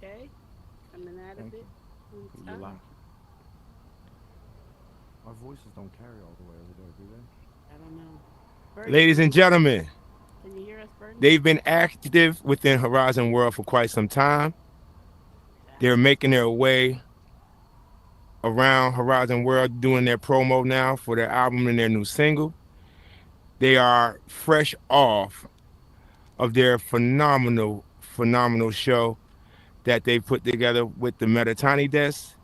Okay. Coming out of it. You're live. Our voices don't carry all the way over there, do they? I don't know. Bernie, Ladies and gentlemen, can you hear us, Bernie? they've been active within Horizon World for quite some time. They're making their way around Horizon World doing their promo now for their album and their new single. They are fresh off of their phenomenal show that they put together with the Metatani Desk.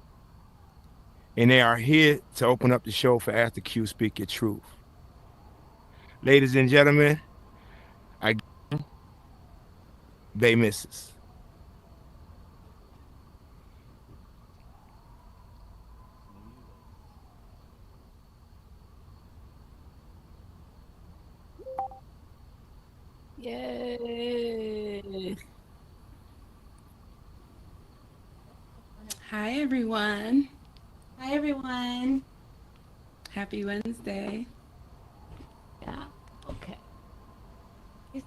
And they are here to open up the show for After Q Speak Your Truth. Ladies and gentlemen, I Baymrs. Yay. Hi, everyone. Hi, everyone. Happy Wednesday. Yeah. Okay. Yeah.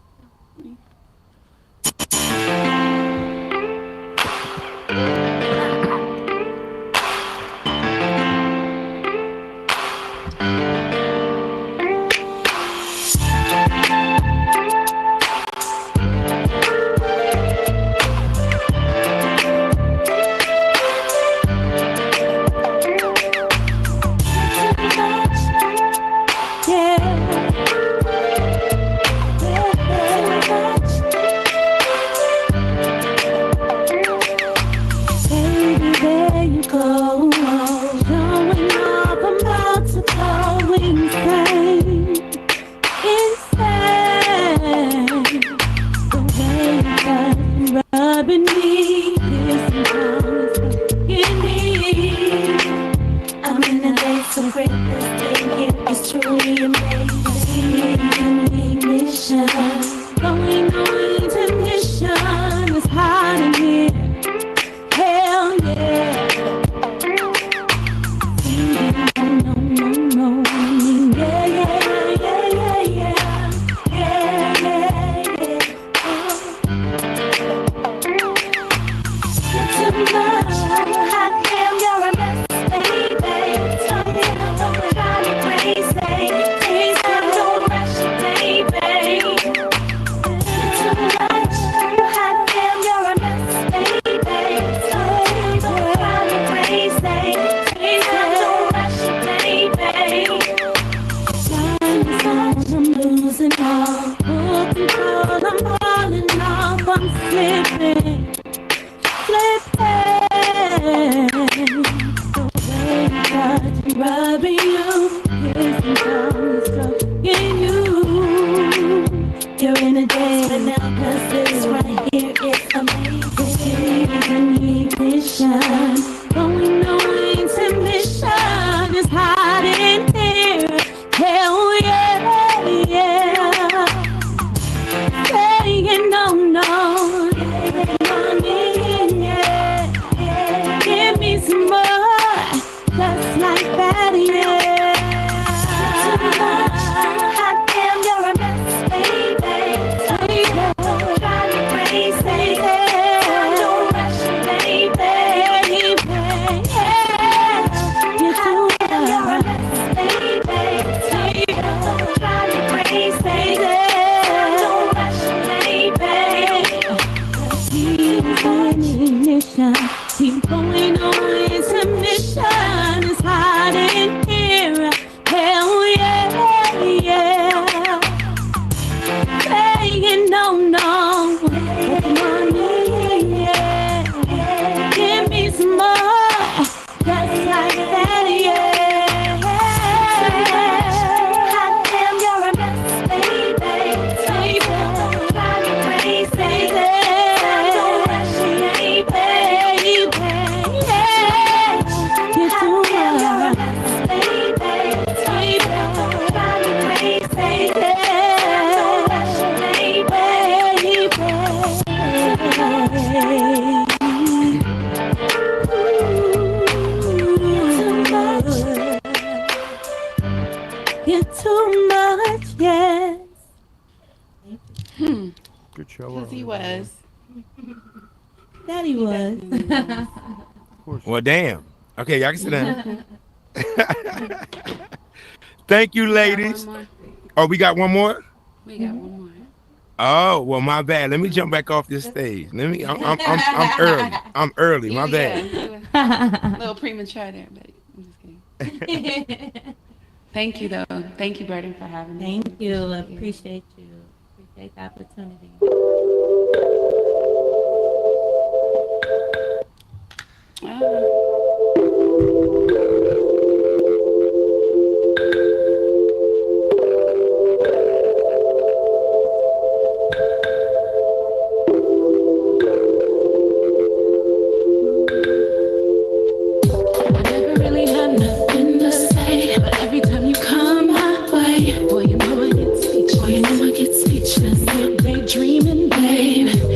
during the day. But now, 'cause this right here is amazing. It's an ignition. Going on intermission. It's hot in here. Hell yeah, yeah. Saying no, no. Yeah. Give me some more. Just like that, yeah. Too much. Hot damn, you're a mess, baby. Drive me crazy. Don't rush me, baby. You're too damn, you're a mess, baby. Drive me crazy. Don't rush me, baby. Keep going on intermission. It's hot in here. Hell yeah, yeah. Saying no, no. Come on, yeah. Give me some more. Just like that, yeah. Hot damn, you're a mess, baby. Drive me crazy. Don't rush me, baby. You're too much, baby. Drive me crazy. Don't rush me, baby. You're too much, yes. Good show. Because he was. That he was. Of course. Well, damn. Okay, y'all can sit down. Thank you, ladies. One more. Oh, we got one more? We got one more. Oh, well, my bad. Let me jump back off this stage. I'm early. I'm early. My bad. Yeah, a little premature there, but I'm just kidding. Thank you, though. Thank you, Burden, for having me. Thank you. Appreciate you. Appreciate the opportunity. I never really had nothing to say, but every time you come my way, boy, you know I get speechless. Boy, you know I get speechless. You're daydreaming, babe.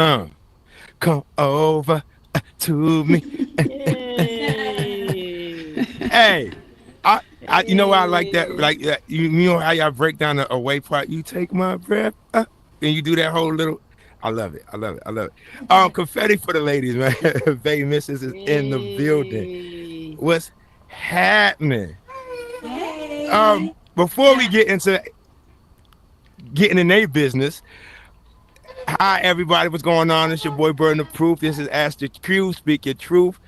Uh, come over to me. Yay. Hey, you know why I like that? Like you know how y'all break down the away part. You take my breath, and you do that whole little. I love it. I love it. I love it. Confetti for the ladies, man. Baymrs is in the building. Yay. What's happening? Hey. Before we get into getting in their business, hi everybody, what's going on? It's your boy Burden of Proof. This is Ask the Q, Speak Your Truth.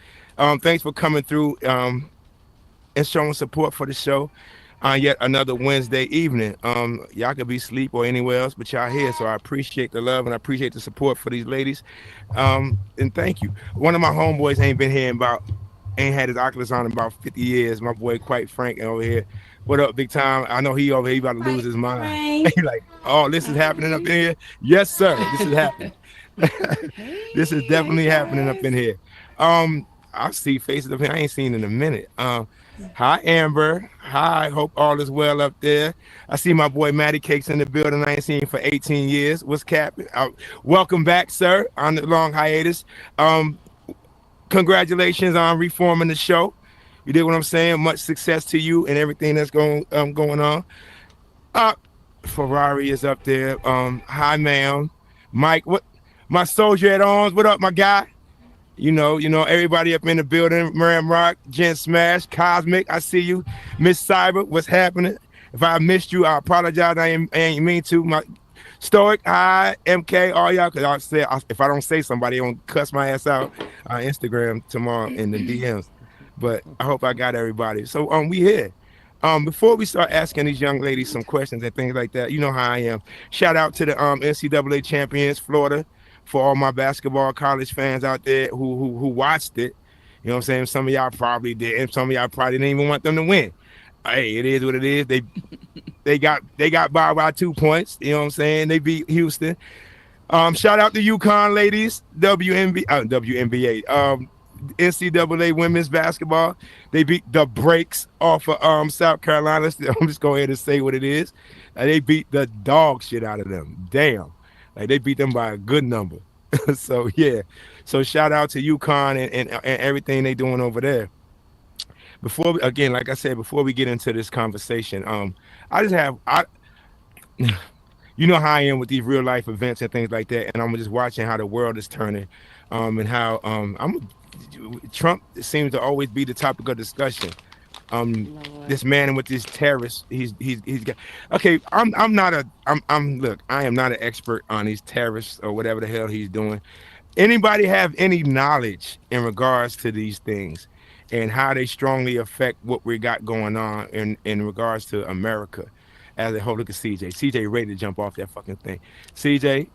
Thanks for coming through and showing support for the show on yet another Wednesday evening. Y'all could be asleep or anywhere else, but y'all here, so I appreciate the love and I appreciate the support for these ladies. And thank you. One of my homeboys ain't had his Oculus on in about 50 years. My boy, Quite Frank, over here. What up, big time? I know he over here about to lose his mind. He like, oh, this is happening up in here? Yes, sir. This is happening. This is definitely happening up in here. I see faces up here I ain't seen in a minute. Hi, Amber. Hi, hope all is well up there. I see my boy Matty Cakes in the building. I ain't seen for 18 years. What's capping? Welcome back, sir, on the long hiatus. Congratulations on reforming the show. You did what I'm saying. Much success to you and everything that's going on. Ferrari is up there. Hi, ma'am. Mike, what? My soldier at arms. What up, my guy? You know, everybody up in the building. Miriam Rock, Jen Smash, Cosmic. I see you. Miss Cyber, what's happening? If I missed you, I apologize. I ain't mean to. My Stoic, hi, MK, all y'all. Cause if I don't say somebody, gonna cuss my ass out on Instagram tomorrow in the DMs. But I hope I got everybody. So we here. Before we start asking these young ladies some questions and things like that, you know how I am. Shout out to the NCAA champions, Florida, for all my basketball college fans out there who watched it. You know what I'm saying? Some of y'all probably did, and some of y'all probably didn't even want them to win. Hey, it is what it is. They got by 2 points. You know what I'm saying? They beat Houston. Shout out to UConn ladies, WNBA, NCAA women's basketball. They beat the brakes off of South Carolina. I'm just going ahead and say what it is. They beat the dog shit out of them. Damn. Like they beat them by a good number. So yeah. So shout out to UConn and everything they doing over there. Before like I said, before we get into this conversation, you know how I am with these real life events and things like that, and I'm just watching how the world is turning, and how Trump seems to always be the topic of discussion. This man with these terrorists, he's got. Okay, I am not an expert on these terrorists or whatever the hell he's doing. Anybody have any knowledge in regards to these things and how they strongly affect what we got going on in regards to America as a whole? Look at CJ. CJ ready to jump off that fucking thing. CJ,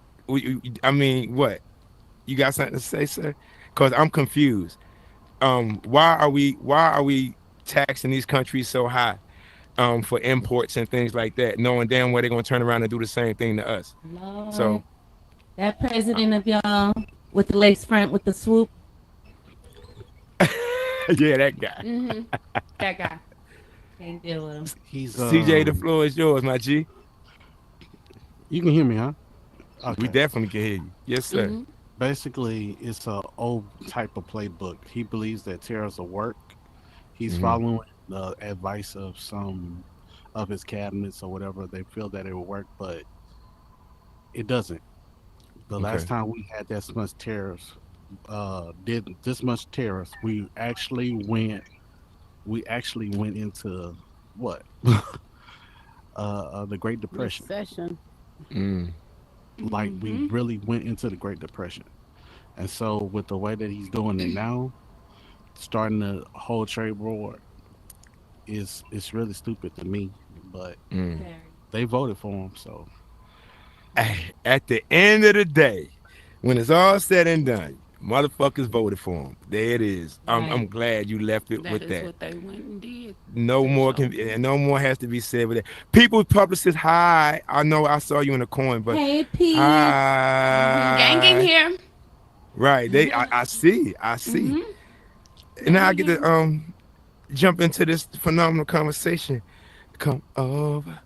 I mean, what? You got something to say, sir? Because I'm confused. Why are we taxing these countries so high for imports and things like that, knowing damn well they're gonna turn around and do the same thing to us? Lord, So that president of y'all with the lace front with the swoop. yeah, that guy. Mm-hmm. That guy. Can't deal with him. He's CJ, the floor is yours, my G. You can hear me, huh? Okay. We definitely can hear you. Yes, sir. Mm-hmm. Basically, it's a old type of playbook. He believes that terrorists will work. He's following the advice of some of his cabinets or whatever. They feel that it will work, but it doesn't. The last time we had this much terrorists, we actually went into what? The Great Depression. Recession. Like we really went into the Great Depression. And so with the way that he's doing it now, starting the whole trade war it's really stupid to me, but they voted for him. So At the end of the day, when it's all said and done, motherfuckers voted for him. There it is. I'm glad you left it with that. That is what they went and did. No more no more has to be said with that. People's publicist, hi. I know I saw you in the coin, but Hey, Pete. hi. Gang in here. Right. I see. And now I get to jump into this phenomenal conversation. Come over.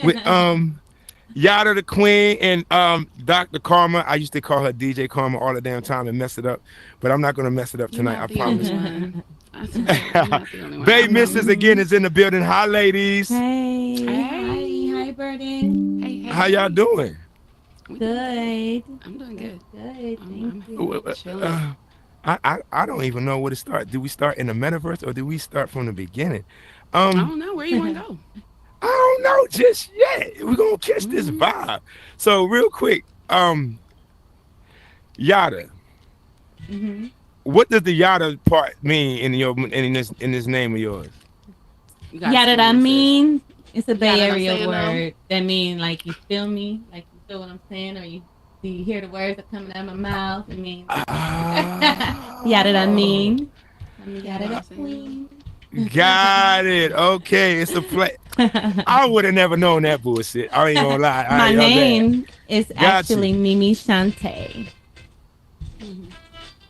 With Yada the Queen and Dr. Karma. I used to call her DJ Karma all the damn time and mess it up, but I'm not gonna mess it up You're tonight. not I the only promise. one. I swear, you're not the only one. Bay Mrs. again is in the building. Hi, ladies. Hey. Hey. Hi, Burden. Hey, hey. How y'all doing? Good. I'm doing good. Good. I'm Thank you. chilling. I don't even know where to start. Do we start in the metaverse or do we start from the beginning? I don't know. Where you want to go? I don't know just yet. We're gonna catch this vibe. So real quick, Yada. Mm-hmm. What does the Yada part mean in this name of yours? You got Yada that experiences. mean? It's a Bay Yada, I'm Area saying word that mean like you feel me, like you feel what I'm saying, or do you hear the words that coming out of my mouth? It means yada that mean. Yada that queen. Got it. Okay, it's a play. I would have never known that bullshit. I ain't gonna lie. My name is Got actually Mimi Shante.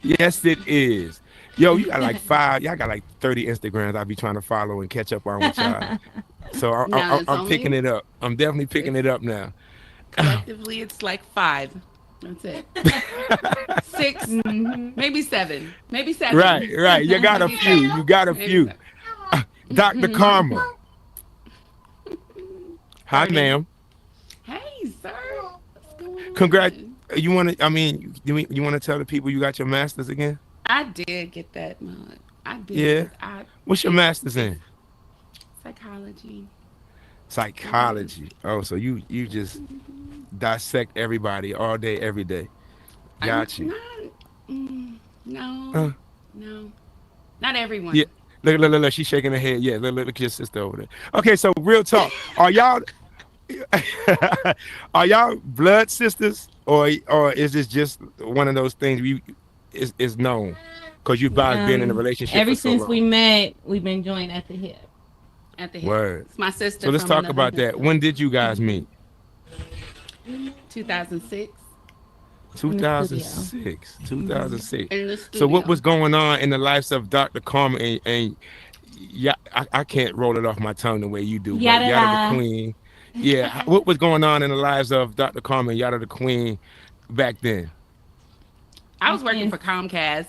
Yes, it is. Yo, you got like y'all got like 30 Instagrams I be trying to follow and catch up on with y'all. So Now it's I'm only- picking it up. I'm definitely picking it up now. Collectively, it's like 5. That's it. 6, maybe 7. Maybe 7. Right. You got a few. You got a Maybe few. 7. Dr. Karma. Hi, ma'am. Hey, sir. What's going on? Congrats. You want to? I mean, you want to tell the people you got your masters again? I did get that mug. I did. Yeah. What's your masters in? Psychology. Psychology. Oh, so you just dissect everybody all day, every day. Got you. No. No. Not everyone. Yeah. Look, she's shaking her head. Yeah, look at your sister over there. Okay, so real talk. Are y'all blood sisters, or is this just one of those things is known because you've both been in a relationship Ever for so since long? we met, we've been joined at the hip. At the hip. Word. It's my sister. So let's from talk another about that. sister. When did you guys meet? 2006. 2006. 2006. In the studio. So what was going on in the lives of Dr. Karma and yeah, I can't roll it off my tongue the way you do. But Yada Yada the Queen. Yeah, what was going on in the lives of Dr. Karma and Yada the Queen back then? I was working for Comcast.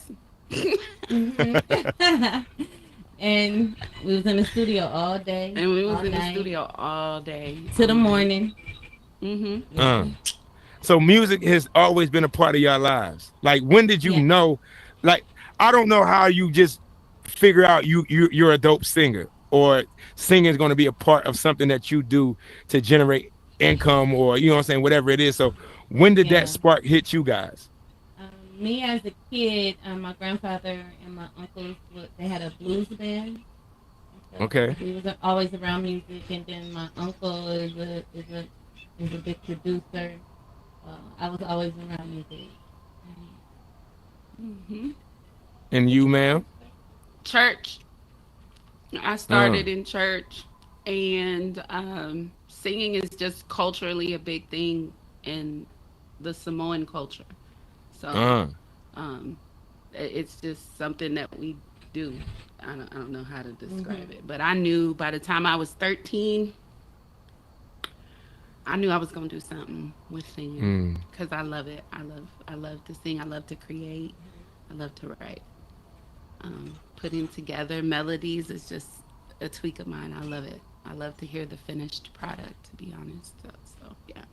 And we was in the studio all day. And we was all in the night, studio all day. to the morning. So music has always been a part of your lives. Like, when did you know? Like, I don't know how you just figure out you're a dope singer, or singing is going to be a part of something that you do to generate income, or you know what I'm saying, whatever it is. So when did that spark hit you guys? Me as a kid, my grandfather and my uncles, they had a blues band. So Okay. we was always around music, and then my uncle is a big producer. I was always around music. And you, ma'am? Church. I started in church, and singing is just culturally a big thing in the Samoan culture. So it's just something that we do. I don't know how to describe it, but I knew by the time I was 13, I knew I was gonna do something with singing because I love it. I love to sing. I love to create. I love to write. Putting together melodies is just a tweak of mine. I love it. I love to hear the finished product, to be honest. So yeah.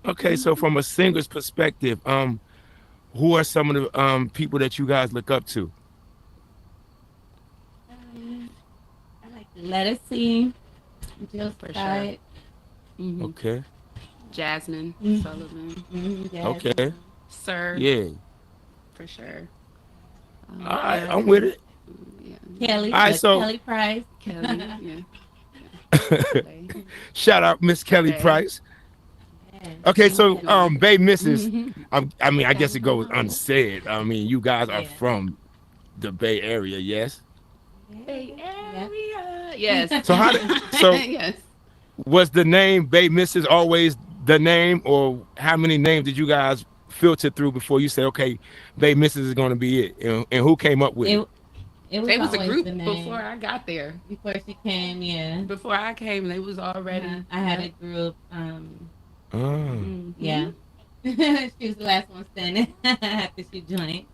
Okay, so from a singer's perspective, who are some of the people that you guys look up to? I like to Let It See. Jill For Scott. sure. Okay. Jasmine Sullivan, Okay. Sir. Yeah. For sure. All right, I'm with it. Yeah. Kelly. All right, so- Kelly Price. Kelly. Yeah. Shout out Miss Kelly Okay. Price. Okay, so Bay Mrs. I mean, I guess it goes unsaid. I mean, you guys are from the Bay Area, yes? Bay Area. Yes. So yes. was the name Bay Mrs. always the name, or how many names did you guys filter through before you said, okay, Bay Mrs. is going to be it? And who came up with it? It was They was a always group the name. before I got there. Before she came, yeah. Before I came, they was already. I had a group. Yeah. She was the last one standing after she joined.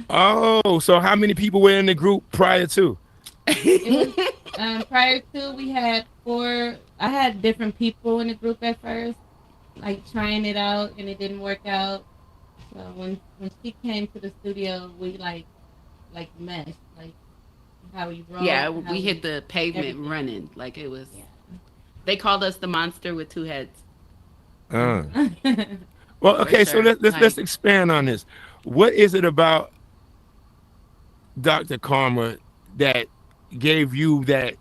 Oh, so how many people were in the group prior to? It was prior to we had 4. I had different people in the group at first, like trying it out, and it didn't work out. So when she came to the studio, we like meshed, like how we roll. Yeah, how we hit the pavement everything. running like it was. Yeah. They called us the monster with 2 heads. Uh. Well, okay, so sure. let's expand on this. What is it about Dr. Karma that gave you that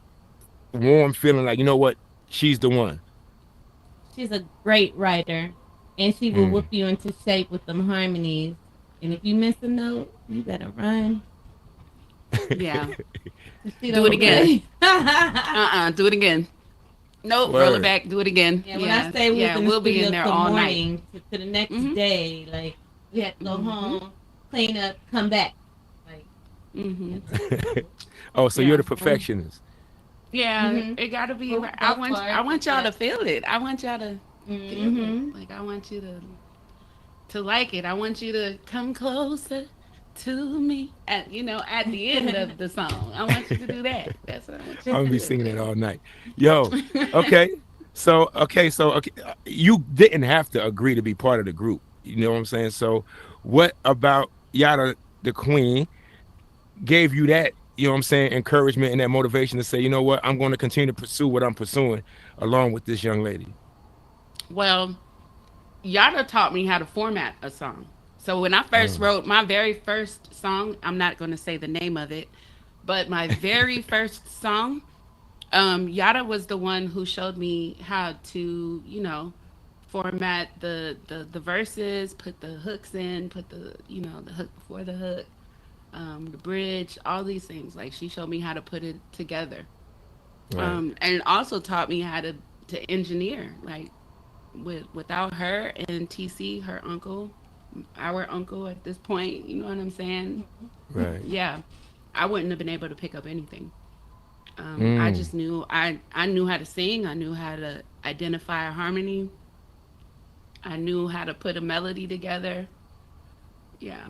warm feeling like, you know what, she's the one? She's a great writer, and she will whip you into shape with them harmonies. And if you miss a note, you better run. Yeah. She Do it don't again. play. Do it again. Nope, roll it back, do it again. Yeah, when I say we was in the we'll be studio in there till all morning night. to the next day, like we had to go home, clean up, come back. Like, Oh, so Yeah. you're the perfectionist. Yeah, Mhm. it gotta be. Both I want parts, y'all to yes. feel it. I want y'all to feel Mhm. it. Like I want you to like it. I want you to come closer to me at the end of the song. I want you to do that. That's what I want you I'm to gonna be do. singing that all night. Yo, okay. So you didn't have to agree to be part of the group. You know what I'm saying? So what about Yada the Queen gave you that, you know what I'm saying, encouragement and that motivation to say, you know what, I'm going to continue to pursue what I'm pursuing along with this young lady? Well, Yada taught me how to format a song. So when I first wrote my very first song, I'm not going to say the name of it, but my very first song, Yada was the one who showed me how to, format the verses, put the hooks in, put the hook before the hook, the bridge, all these things. Like she showed me how to put it together, Right. and also taught me how to engineer. Like without her and TC, her uncle, our uncle at this point, you know what I'm saying? Right. Yeah, I wouldn't have been able to pick up anything. I just knew I knew how to sing. I knew how to identify a harmony. I knew how to put a melody together. Yeah,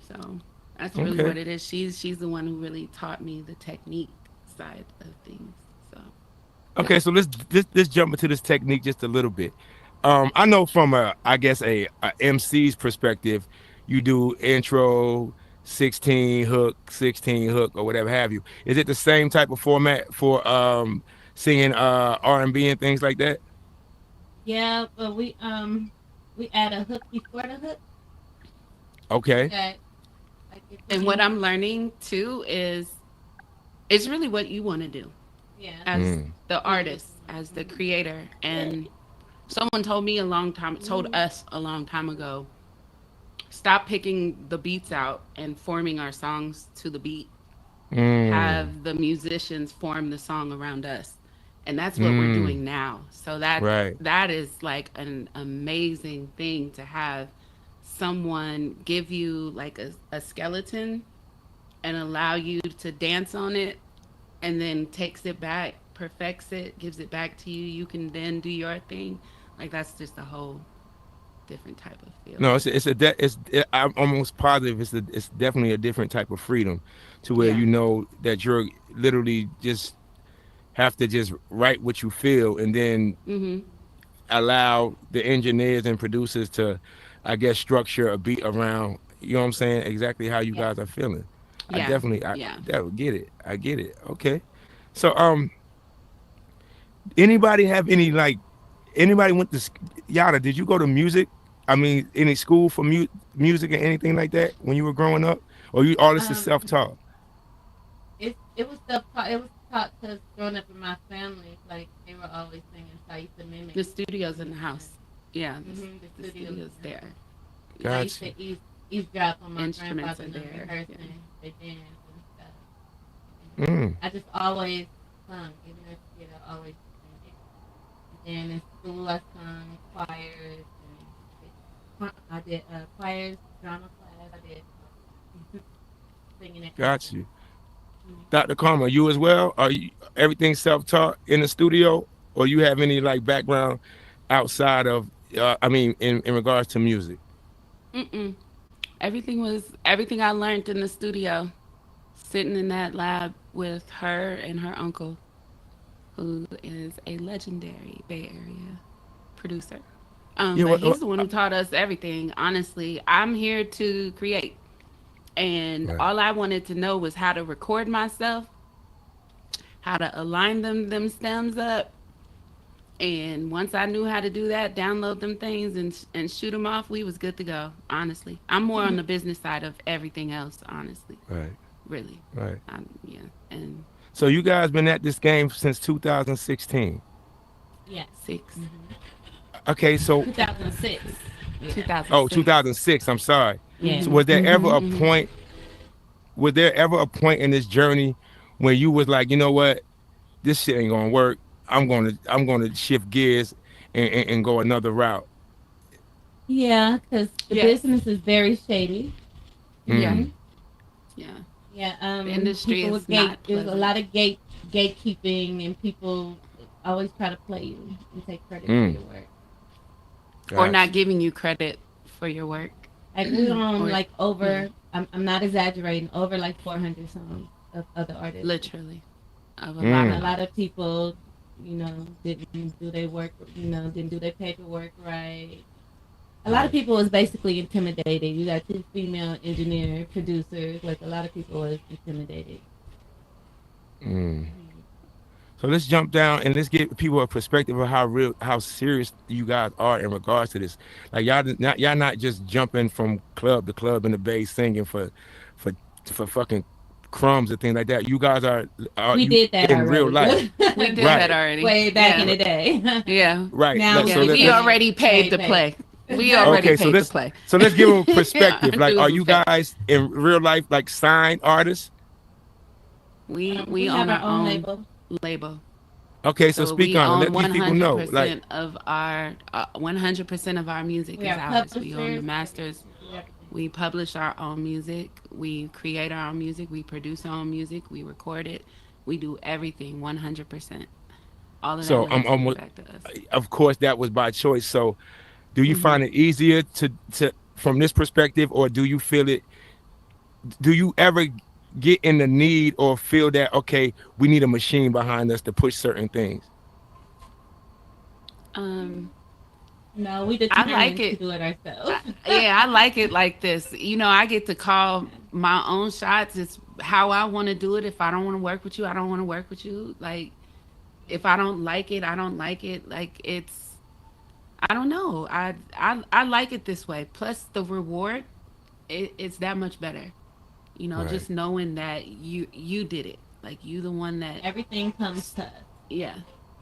so that's really Okay. what it is. She's the one who really taught me the technique side of things. So Okay, so let's jump into this technique just a little bit. I know from I guess a MC's perspective, you do intro, 16 hook, or whatever have you. Is it the same type of format for singing R&B and things like that? Yeah, but we add a hook before the hook. Okay. That, like and what I'm learning too is it's really what you want to do yeah. as the artist, as the creator. And someone told us a long time ago, stop picking the beats out and forming our songs to the beat. Have the musicians form the song around us. And that's what we're doing now. So that is like an amazing thing to have someone give you like a skeleton and allow you to dance on it, and then takes it back, perfects it, gives it back to you. You can then do your thing. Like that's just a whole different type of feel. No, I'm almost positive it's definitely a different type of freedom, to where you know that you're literally just have to just write what you feel, and then allow the engineers and producers to, I guess, structure a beat around, you know what I'm saying, exactly how you guys are feeling. Yeah. Get it. I get it. Okay. So anybody have anybody went to Yada, did you go to music? I mean, any school for music or anything like that when you were growing up, or you all this is self-taught? It was self-taught. It was taught because growing up in my family, like they were always singing, so I used to mimic. The studio's in the house. Yeah, the studio's there. I used to eavesdrop on my Instruments grandfather are there, rehearsing, they dance and stuff. I just always sung, even as a kid, I always sang. And in school, I sung choirs, and I did choirs, drama class. I did singing at Got you. Dr. Karma, you as well? Are you everything self-taught in the studio, or you have any like background outside of I mean, in regards to music. Mm-mm. Everything I learned in the studio, sitting in that lab with her and her uncle, who is a legendary Bay Area producer. Yeah. But he's the one who taught us everything. Honestly, I'm here to create, and Right. all I wanted to know was how to record myself, how to align them stems up, and once I knew how to do that, download them things and shoot them off, we was good to go. Honestly, I'm more on the business side of everything else. Honestly, Right. really, Right. yeah, and So you guys been at this game since 2016. Yeah. 6, Okay. So 2006. Yeah. 2006. 2006. I'm sorry. Yeah. So was there ever a Mhm. point? Was there ever a point in this journey when you was like, you know what, this shit ain't gonna work. I'm gonna shift gears and go another route. Yeah, because the Yes. business is very shady. Yeah, Mm. yeah. Yeah. The industry People is with gate. not There's a pleasant. lot of gatekeeping, and people always try to play you and take credit for Mm. your work. Or Gotcha. not giving you credit for your work. Like we own Or- like over. I'm not exaggerating. Over like 400 songs of other artists. Literally, of a And lot a of lot of people, didn't do their work. Didn't do their paperwork right. A lot of people was basically intimidated. You got 2 female engineer producers. Like a lot of people was intimidated. Mm. So let's jump down and let's give people a perspective of how serious you guys are in regards to this. Like y'all not just jumping from club to club in the Bay singing for fucking crumbs and things like that. You guys are We you did that in real already. life. we did Right. that already. Way back Yeah. in the day. Yeah. Right. Now Yeah, So we let's already paid to Paid. play. We already okay. So paid to let's play. so let's give them a perspective. Like, Dues are and you fee. guys in real life like signed artists? We We own have our own label. label. Okay, so So speak we on it. own Let these people know. 100% Like, of our 100% of our music We is are ours. We own the publishers. masters. We publish our own music. We create our own music. We produce our own music. We record it. We do everything 100%. All of that so money I'm comes almost. back to us. Of course, that was by choice. So, do you Mhm. find it easier to from this perspective, or do you feel it? Do you ever get in the need or feel that okay, we need a machine behind us to push certain things? No, we I determined like to it. do it ourselves. Yeah, I like it like this. I get to call my own shots. It's how I want to do it. If I don't want to work with you, I don't want to work with you. Like, if I don't like it, I don't like it. Like, I don't know. I like it this way. Plus, the reward, it's that much better. Right. Just knowing that you did it. Like, you the one that, Everything comes to us. yeah,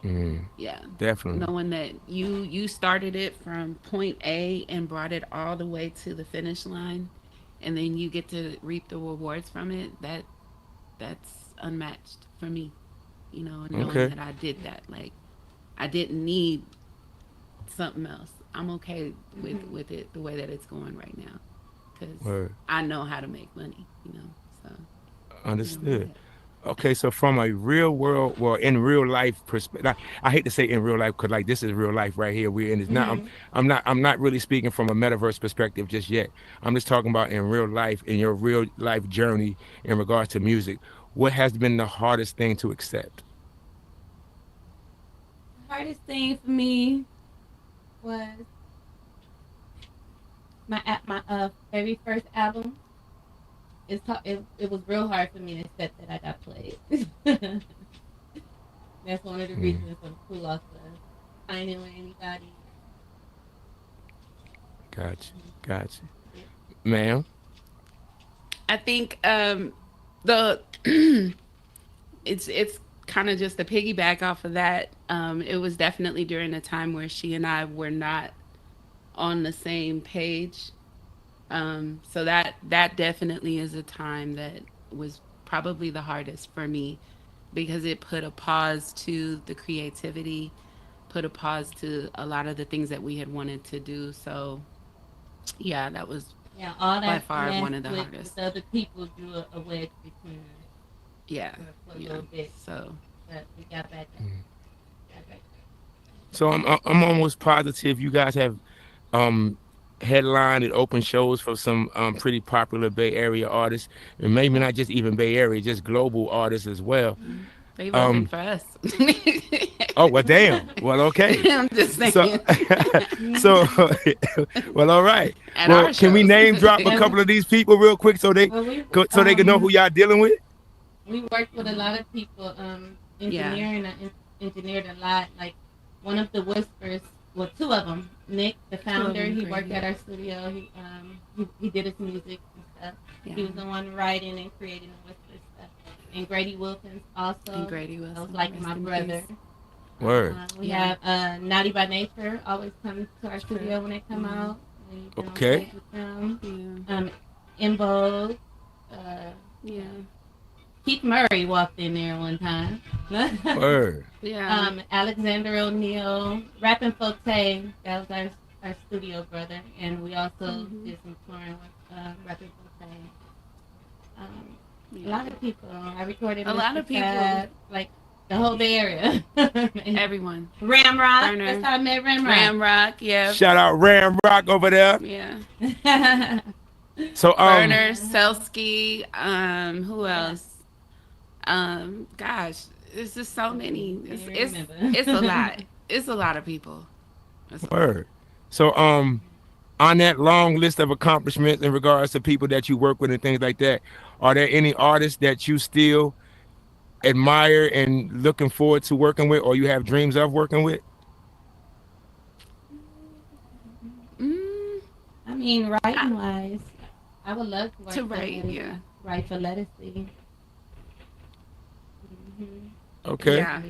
Mm, yeah. definitely. Knowing that you started it from point A and brought it all the way to the finish line, and then you get to reap the rewards from it. That's unmatched for me. Knowing Okay. that I did that. Like, I didn't need something else. I'm okay with it the way that it's going right now, because Word. I know how to make money. So Understood. Okay, so from a real world, well, in real life perspective, I hate to say in real life because like this is real life right here. We're in. It's not. I'm not really speaking from a metaverse perspective just yet. I'm just talking about in real life, in your real life journey in regards to music. What has been the hardest thing to accept? The hardest thing for me was my very first album. It was real hard for me to accept that I got played. That's one of the reasons who lost the signing with anybody. Gotcha, ma'am. I think the it's kind of just a piggyback off of that. It was definitely during a time where she and I were not on the same page. So that definitely is a time that was probably the hardest for me, because it put a pause to the creativity, put a pause to a lot of the things that we had wanted to do. So yeah, that was All by that far mess one of the with hardest. other people drew a wedge between us Yeah. for a Yeah. little bit, So but we got back. Got back. So I'm almost positive you guys have headlined and open shows for some pretty popular Bay Area artists, and maybe not just even Bay Area, just global artists as well. They wasn't for us. Oh, well, damn. Well, okay. I'm just saying. So, well, all right. At Well, our can we shows. name drop a couple of these people real quick so they can know who y'all dealing with? We worked with a lot of people, engineering. I engineered a lot. Like one of the Whispers, well, two of them. Nick, the founder, he worked at our studio. He did his music and stuff. Yeah. He was the one writing and creating the Whispers stuff. And Grady Wilkins also. And Grady Wilkins. That was like my brother. Word. We have Naughty by Nature always comes to our studio when they come out. Okay. In Vogue. Yeah. Keith Murray walked in there one time. Word. Yeah. Alexander O'Neill, Rappin' Forte, that was our studio brother, and we also did some touring with Rappin' Forte. A lot of people. I recorded a lot of people, like the whole Bay Area. Everyone. Ramrock. Burner. That's how I met Ramrock. Ramrock, yeah. Shout out Ramrock over there. Yeah. So Burner, Selsky, who else? Gosh, it's just so many. It's a lot. It's a lot of people. Word. So on that long list of accomplishments in regards to people that you work with and things like that, are there any artists that you still admire and looking forward to working with, or you have dreams of working with? I mean, writing wise, I would love to work to write. Write for Lettucey. Okay. Yeah.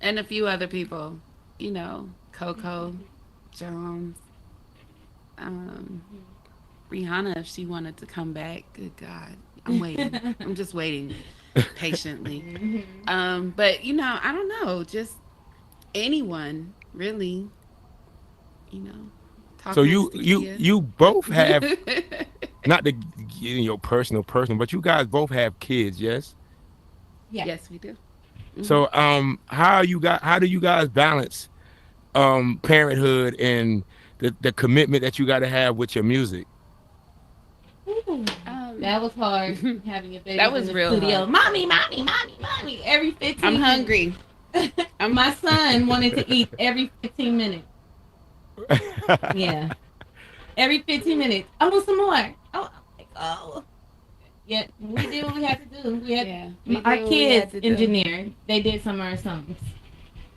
And a few other people, Coco Jones, Rihanna, if she wanted to come back. Good God, I'm waiting. I'm just waiting patiently. But I don't know, just anyone really. So you both have not to get in your personal, but you guys both have kids, yes? Yes, we do. Mm-hmm. So how do you guys balance parenthood and the commitment that you got to have with your music? That was hard having a baby. That was in the real studio. hard. Mommy, every 15 I'm minutes. hungry. My son wanted to eat every 15 minutes. Yeah. Every 15 minutes. I want some more. Oh. Yeah, we did what we had to do. We our kids engineered. They did some of our songs.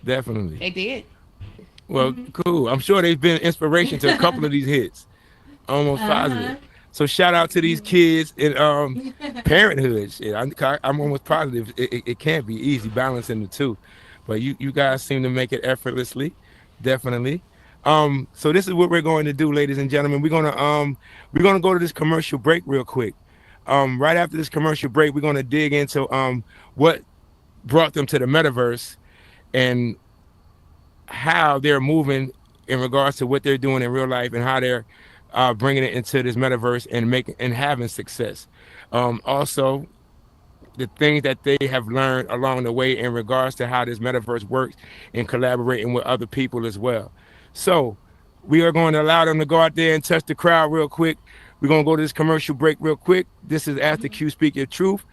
Definitely. They did. Well, cool. I'm sure they've been inspiration to a couple of these hits. Almost positive. So shout out to these kids in parenthood. Shit, I'm almost positive it can't be easy balancing the two, but you guys seem to make it effortlessly. Definitely. So this is what we're going to do, ladies and gentlemen. We're gonna go to this commercial break real quick. Right after this commercial break, we're gonna dig into what brought them to the metaverse and how they're moving in regards to what they're doing in real life and how they're bringing it into this metaverse and having success. Also, the things that they have learned along the way in regards to how this metaverse works and collaborating with other people as well. So we are going to allow them to go out there and touch the crowd real quick. We're going to go to this commercial break real quick. This is After Q Speak Your Truth.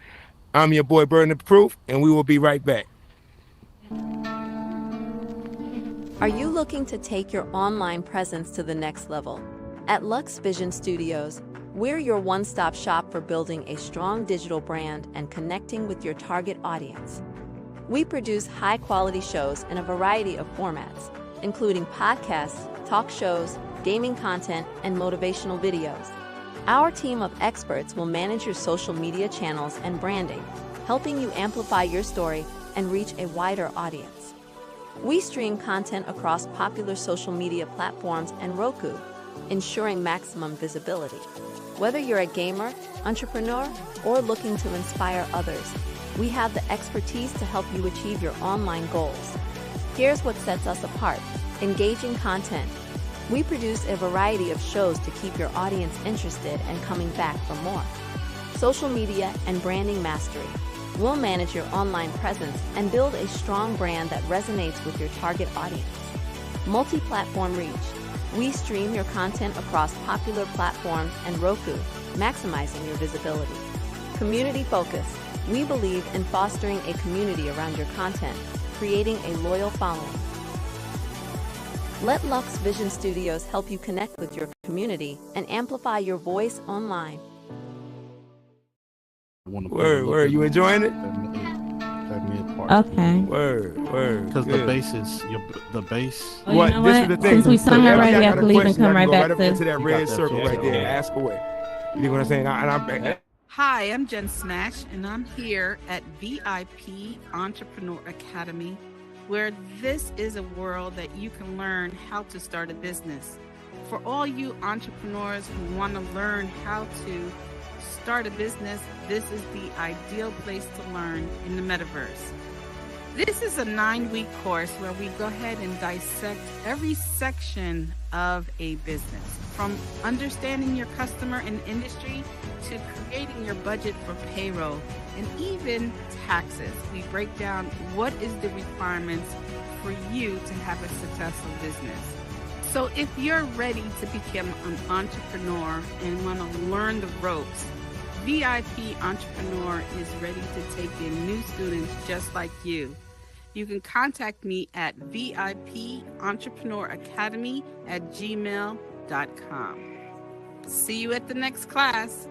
I'm your boy, Burden of Proof, and we will be right back. Are you looking to take your online presence to the next level? At Lux Vision Studios, we're your one-stop shop for building a strong digital brand and connecting with your target audience. We produce high-quality shows in a variety of formats, including podcasts, talk shows, gaming content, and motivational videos. Our team of experts will manage your social media channels and branding, helping you amplify your story and reach a wider audience. We stream content across popular social media platforms and Roku, ensuring maximum visibility. Whether you're a gamer, entrepreneur, or looking to inspire others, we have the expertise to help you achieve your online goals. Here's what sets us apart: engaging content. We produce a variety of shows to keep your audience interested and coming back for more. Social media and branding mastery. We'll manage your online presence and build a strong brand that resonates with your target audience. Multi-platform reach. We stream your content across popular platforms and Roku, maximizing your visibility. Community focus. We believe in fostering a community around your content, creating a loyal following. Let Lux Vision Studios help you connect with your community and amplify your voice online. Word. You enjoying it? That mid part. Okay. Word. Because the bass is the bass. Well, you know This what? is the thing. Since we sung Every already, time I got have a to leave and question, come I right can go back up to. into that You red got that circle right filter, there. yeah. Ask away. You know what I'm saying? I'm Hi, I'm Jen Smash, and I'm here at VIP Entrepreneur Academy, where this is a world that you can learn how to start a business. For all you entrepreneurs who want to learn how to start a business, this is the ideal place to learn in the Metaverse. This is a 9-week course where we go ahead and dissect every section of a business, from understanding your customer and industry to creating your budget for payroll and even taxes. We break down what is the requirements for you to have a successful business. So if you're ready to become an entrepreneur and want to learn the ropes, VIP Entrepreneur is ready to take in new students just like you. You can contact me at vipentrepreneur@gmail.com. See you at the next class.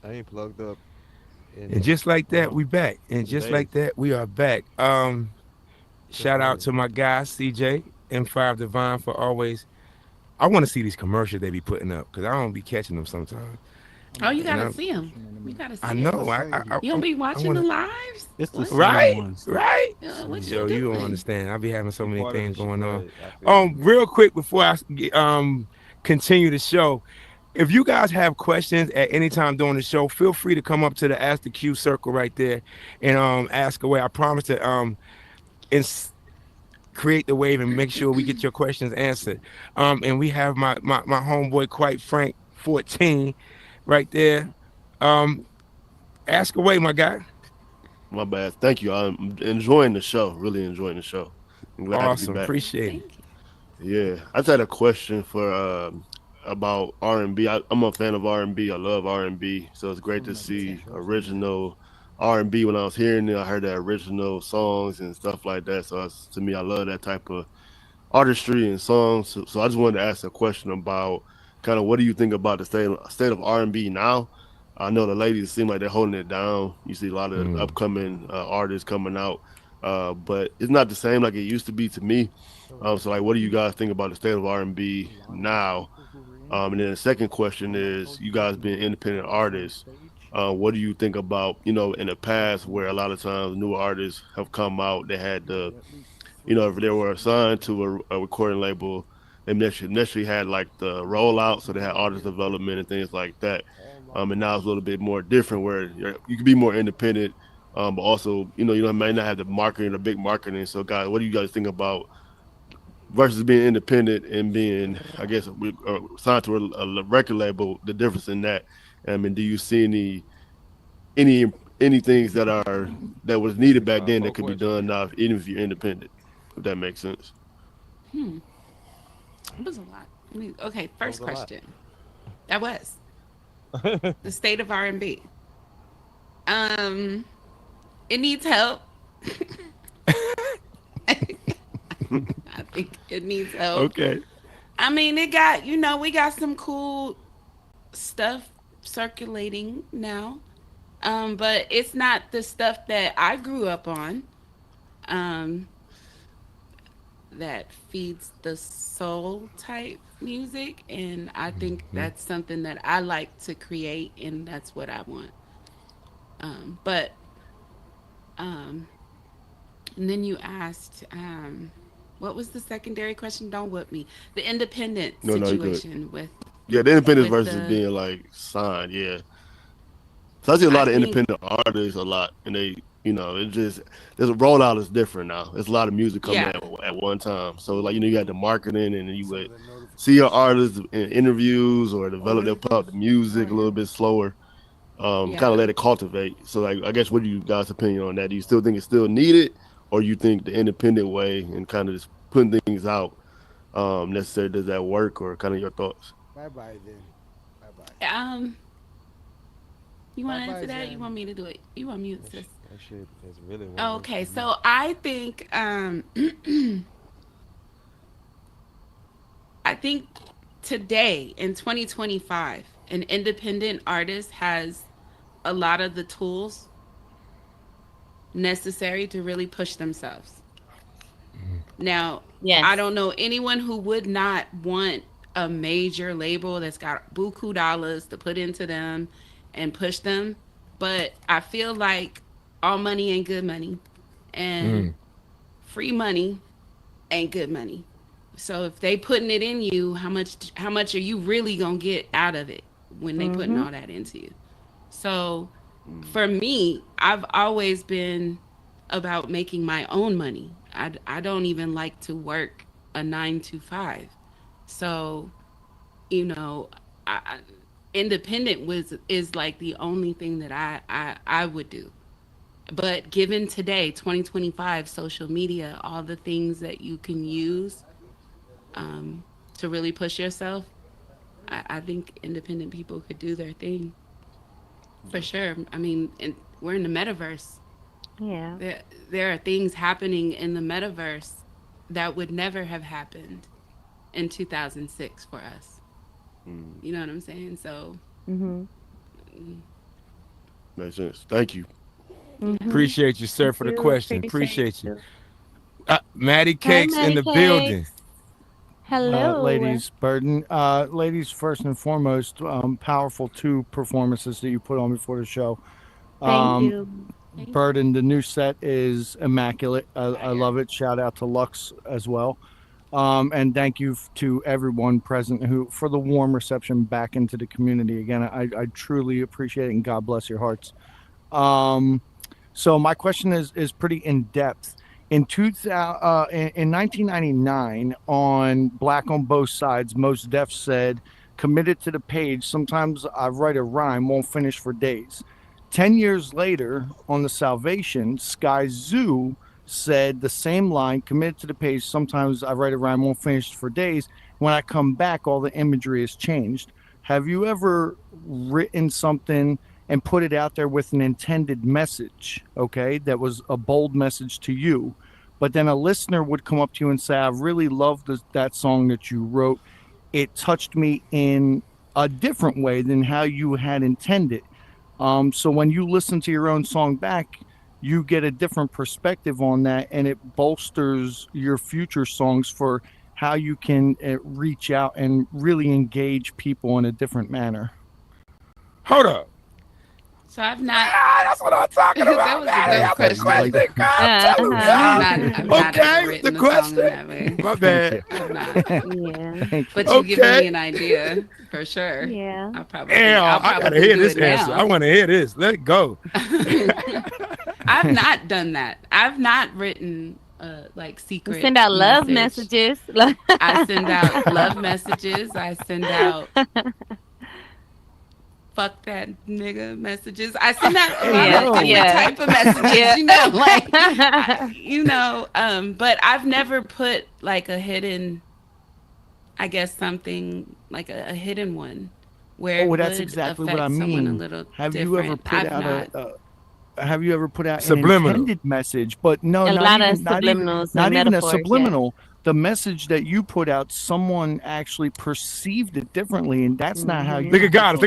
I ain't plugged up. And just like that, we back. And just like that, we are back. Shout out to my guy, CJ, M5 Divine, for always. I want to see these commercials they be putting up because I don't be catching them sometimes. Oh, you gotta see them. You gotta see. I know. You don't be watching the lives. It's the right, ones. right. What Yo, you you don't doing? understand. I be having so many Part of things the going show, on. Real quick before I continue the show, if you guys have questions at any time during the show, feel free to come up to the Ask the Q circle right there and ask away. I promise to create the wave and make sure we get your questions answered. And we have my homeboy, Quite Frank 14, right there. Ask away, my guy. My bad. Thank you. I'm enjoying the show. Really enjoying the show. I'm glad Awesome. to be back. Appreciate it. Yeah, I just had a question for about R&B. I'm a fan of R&B. I love R&B, so it's great to see original R&B. When I was hearing it, I heard the original songs and stuff like that. So to me, I love that type of artistry and songs. So I just wanted to ask a question about kind of what do you think about the state of R&B now? I know the ladies seem like they're holding it down. You see a lot of upcoming artists coming out, but it's not the same like it used to be to me. So like, what do you guys think about the state of R&B now? And then the second question is, you guys being independent artists, what do you think about, in the past where a lot of times new artists have come out, they had the, if they were assigned to a recording label, they initially had like the rollout, so they had artist development and things like that. And now it's a little bit more different where you can be more independent, but also, you may not have the marketing, the big marketing. So guys, what do you guys think about versus being independent and being, I guess, signed to a record label, the difference in that? I mean, do you see any things that was needed back then that could be done now, even if you're independent, if that makes sense? It was a lot. Okay, first question. That was the state of R&B. It needs help. I think it needs help. Okay. I mean, we got some cool stuff circulating now. But it's not the stuff that I grew up on. That feeds the soul type music, and I think that's something that I like to create, and that's what I want. And then you asked, what was the secondary question? Don't whip me. The independent situation with the independent versus being like signed, yeah. So I see a lot of independent artists a lot, and they You know, it just there's a rollout is different now. There's a lot of music coming Yeah. at one time. So like you got the marketing, and then you would see your artists in interviews or develop their put out the music a little bit slower. Kind of let it cultivate. So like I guess what do you guys' opinion on that? Do you still think it's still needed, or you think the independent way and kind of just putting things out necessary, does that work, or kind of your thoughts? Bye bye then. Bye bye. You want to answer that? You want me to do it? You want me to? That shit is really. Okay, so I think I think today in 2025, an independent artist has a lot of the tools necessary to really push themselves. Now, I don't know anyone who would not want a major label that's got buku dollars to put into them and push them, but I feel like all money ain't good money, and free money ain't good money. So if they putting it in you, how much are you really gonna get out of it when they putting all that into you? So for me, I've always been about making my own money. I don't even like to work a 9 to 5. So, you know, independent is like the only thing that I would do. But given today, 2025, social media, all the things that you can use to really push yourself, I think independent people could do their thing. For sure. I mean, we're in the metaverse. Yeah. There are things happening in the metaverse that would never have happened in 2006 for us. You know what I'm saying? So. Makes sense. Thank you. Appreciate you, sir, for the question. Appreciate you. Maddie Cakes in the building. Hello, ladies. Burden. Ladies, first and foremost, powerful 2 performances that you put on before the show. Thank you. Burden, the new set is immaculate. I love it. Shout out to Lux as well. And thank you to everyone present for the warm reception back into the community. Again, I truly appreciate it, and God bless your hearts. So my question is pretty in depth. In 1999, on Black on Both Sides, Mos Def said, "Committed to the page. Sometimes I write a rhyme, won't finish for days." 10 years later, on The Salvation, Sky Zoo said the same line, "Committed to the page. Sometimes I write a rhyme, won't finish for days. When I come back, all the imagery has changed." Have you ever written something and put it out there with an intended message, okay, that was a bold message to you, but then a listener would come up to you and say, "I really love that song that you wrote. It touched me in a different way than how you had intended." So when you listen to your own song back, you get a different perspective on that, and it bolsters your future songs for how you can reach out and really engage people in a different manner. Hold up. So I've not. That's what I'm talking about. That was a good question. Okay, the question. My bad. But you've given me an idea for sure. Yeah. I'll probably I gotta hear this answer. I want to hear this. Let it go. I've not done that. I've not written like secret. You send out love messages. I send out love messages. I send out fuck that nigga messages. I send out a lot of different type of messages, you know, but I've never put like a hidden, I guess something like a hidden one where that's exactly what I mean. Have you ever put out subliminal. An intended message? But no, not even a subliminal. The message that you put out, someone actually perceived it differently, and that's not how you. Look at God.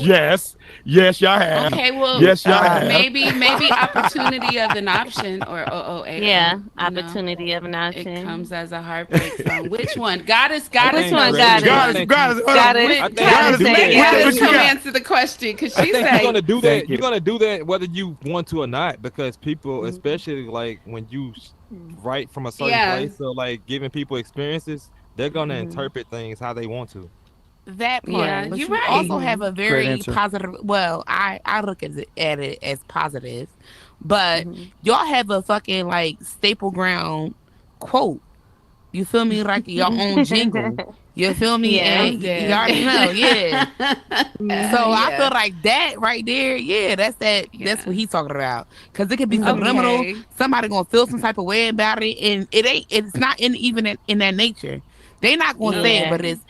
Yes, y'all have. Okay, well, yes, y'all have. Maybe opportunity of an option or OOA. Yeah, opportunity of an option. It comes as a heartbreak song. Which one? Goddess. Which one? Goddess. Come answer the question, because she said you're gonna do that. You're gonna do that whether you want to or not, because people, especially like when you write from a certain place, so like giving people experiences, they're gonna interpret things how they want to. That part, but you also have a very positive. Well, I look at it as positive, but y'all have a fucking like staple ground quote. You feel me? Like your own jingle. You feel me? Yeah, And you already know, yeah. So I feel like that right there, that's that. That's what he's talking about. Because it could be subliminal. Okay. Somebody gonna feel some type of way about it, and it ain't. It's not in that nature. They not gonna say it, but it's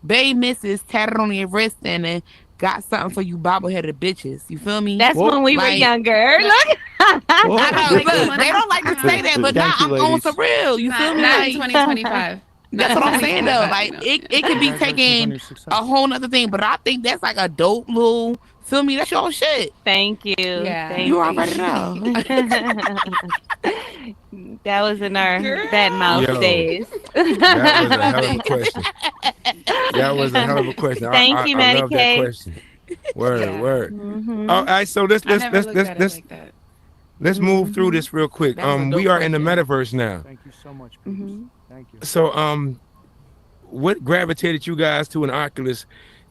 Baymrs is tatted on their wrist and got something for you bobbleheaded bitches. You feel me? That's when we were younger. Look. I know, look, they don't like to say that, but now I'm on some real. You feel me? Not Like, in 2025. that's what I'm saying though. Like it could be taking a whole nother thing, but I think that's like a dope little. Feel me? That's your shit. Thank you. Yeah. Thank You already know. That was in our bad mouth Yo, days. That was a hell of a question. That was a hell of a question. Thank you, I Maddie love that K. question. Word, word. Mhm. All right, so let's move through this real quick. That was a We dope are in the question. metaverse now. Thank you so much. Thank you. So what gravitated you guys to an Oculus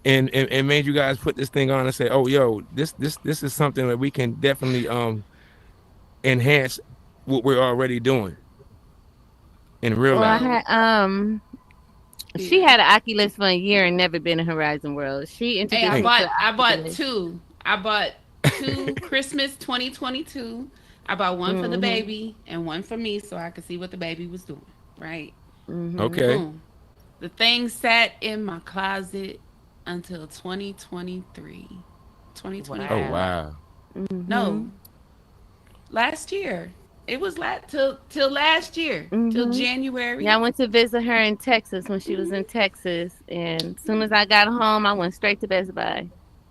and made you guys put this thing on and say, oh yo, this is something that we can definitely enhance what we're already doing in real Well, I life? had she had an Oculus for a year and never been in Horizon World. She introduced Hey, me to I bought Oculus. two. I bought two Christmas 2022. I bought one for the baby and one for me so I could see what the baby was doing. Right. Okay. Boom. The thing sat in my closet until 2023. 2024. Oh wow. No. Last year. It was till last year. Till January. Yeah, I went to visit her in Texas when she was in Texas, and as soon as I got home, I went straight to Best Buy.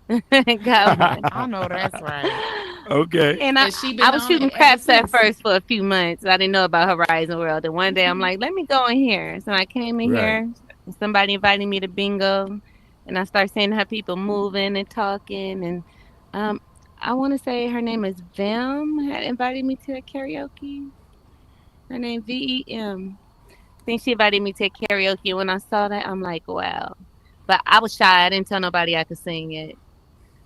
Got one. I know that's right. Okay. And I Has she been was on shooting it ever craps at since? first for a few months. I didn't know about Horizon World. And one day I'm like, let me go in here. So I came in Right. here. And somebody invited me to bingo. And I started seeing how people moving and talking. And I want to say her name is Vim had invited me to a karaoke. Her name VEM. I think she invited me to a karaoke. And when I saw that, I'm like, wow. But I was shy. I didn't tell nobody I could sing it.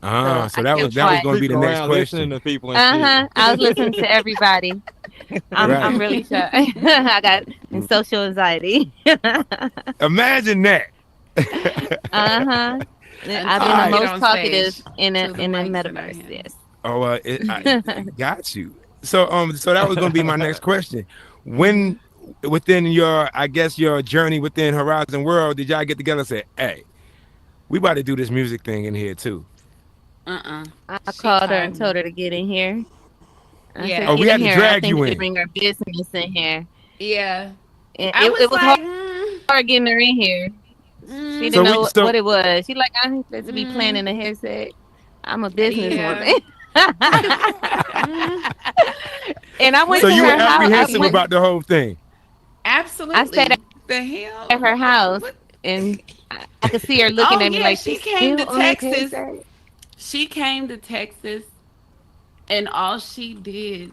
So I that was kept quiet. going to be the next Around question. listening to people and I was listening to everybody. I'm really shy. I got social anxiety. Imagine that. I've been Alright. the Get most on talkative stage in to the a mics in our metaverse. hands. Yes. Oh, I got you. So that was going to be my next question. When within your journey within Horizon World, did y'all get together and say, hey, we about to do this music thing in here too? I called her and told her to get in here. I Yeah. said, Oh, get we had in to here. I drag think you we should in. bring her business in here. Yeah. And I it was like, hard getting her in here. She didn't know what it was. She like, I'm supposed to be playing in a headset. I'm a businesswoman. And I went So to you were her house. apprehensive about the whole thing. Absolutely. I stayed the hell? at her house, and I could see her looking at me like she she's came to still on the Texas. headset. She came to Texas, and all she did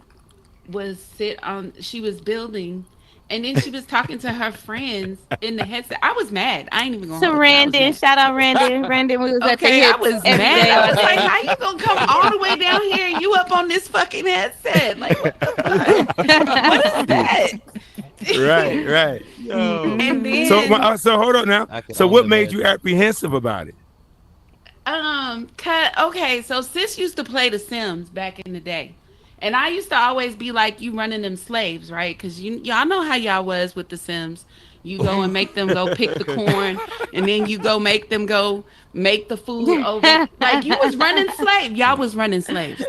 was sit on. She was building, and then she was talking to her friends in the headset. I was mad. I ain't even gonna. To Randon, shout out Randon. Randon, we was at the Okay, I hits was every mad. day I all was day. like, "How you gonna come all the way down here and you up on this fucking headset? Like, what the fuck? What is that?" Right. And then, So hold on now. So what made you apprehensive about it? okay, so sis used to play The Sims back in the day. And I used to always be like, you running them slaves, right? Because y'all know how y'all was with The Sims. You go and make them go pick the corn, and then you go make them go make the food over. Like, you was running slave. Y'all was running slaves.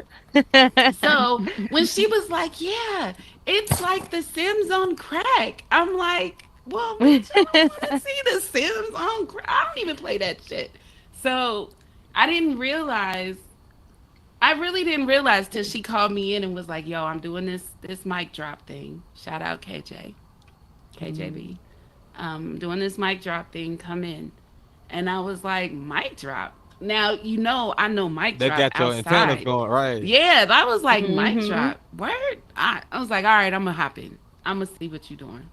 So when she was like, yeah, it's like The Sims on crack. I'm like, well, bitch, I don't want to see The Sims on crack. I don't even play that shit. So I really didn't realize till she called me in and was like, yo, I'm doing this mic drop thing. Shout out KJB. Doing this mic drop thing, come in. And I was like, mic drop? Now, I know mic They drop got your outside. antennas going, right? Yeah, I was like, mic drop? Word? I was like, all right, I'm going to hop in. I'm going to see what you're doing.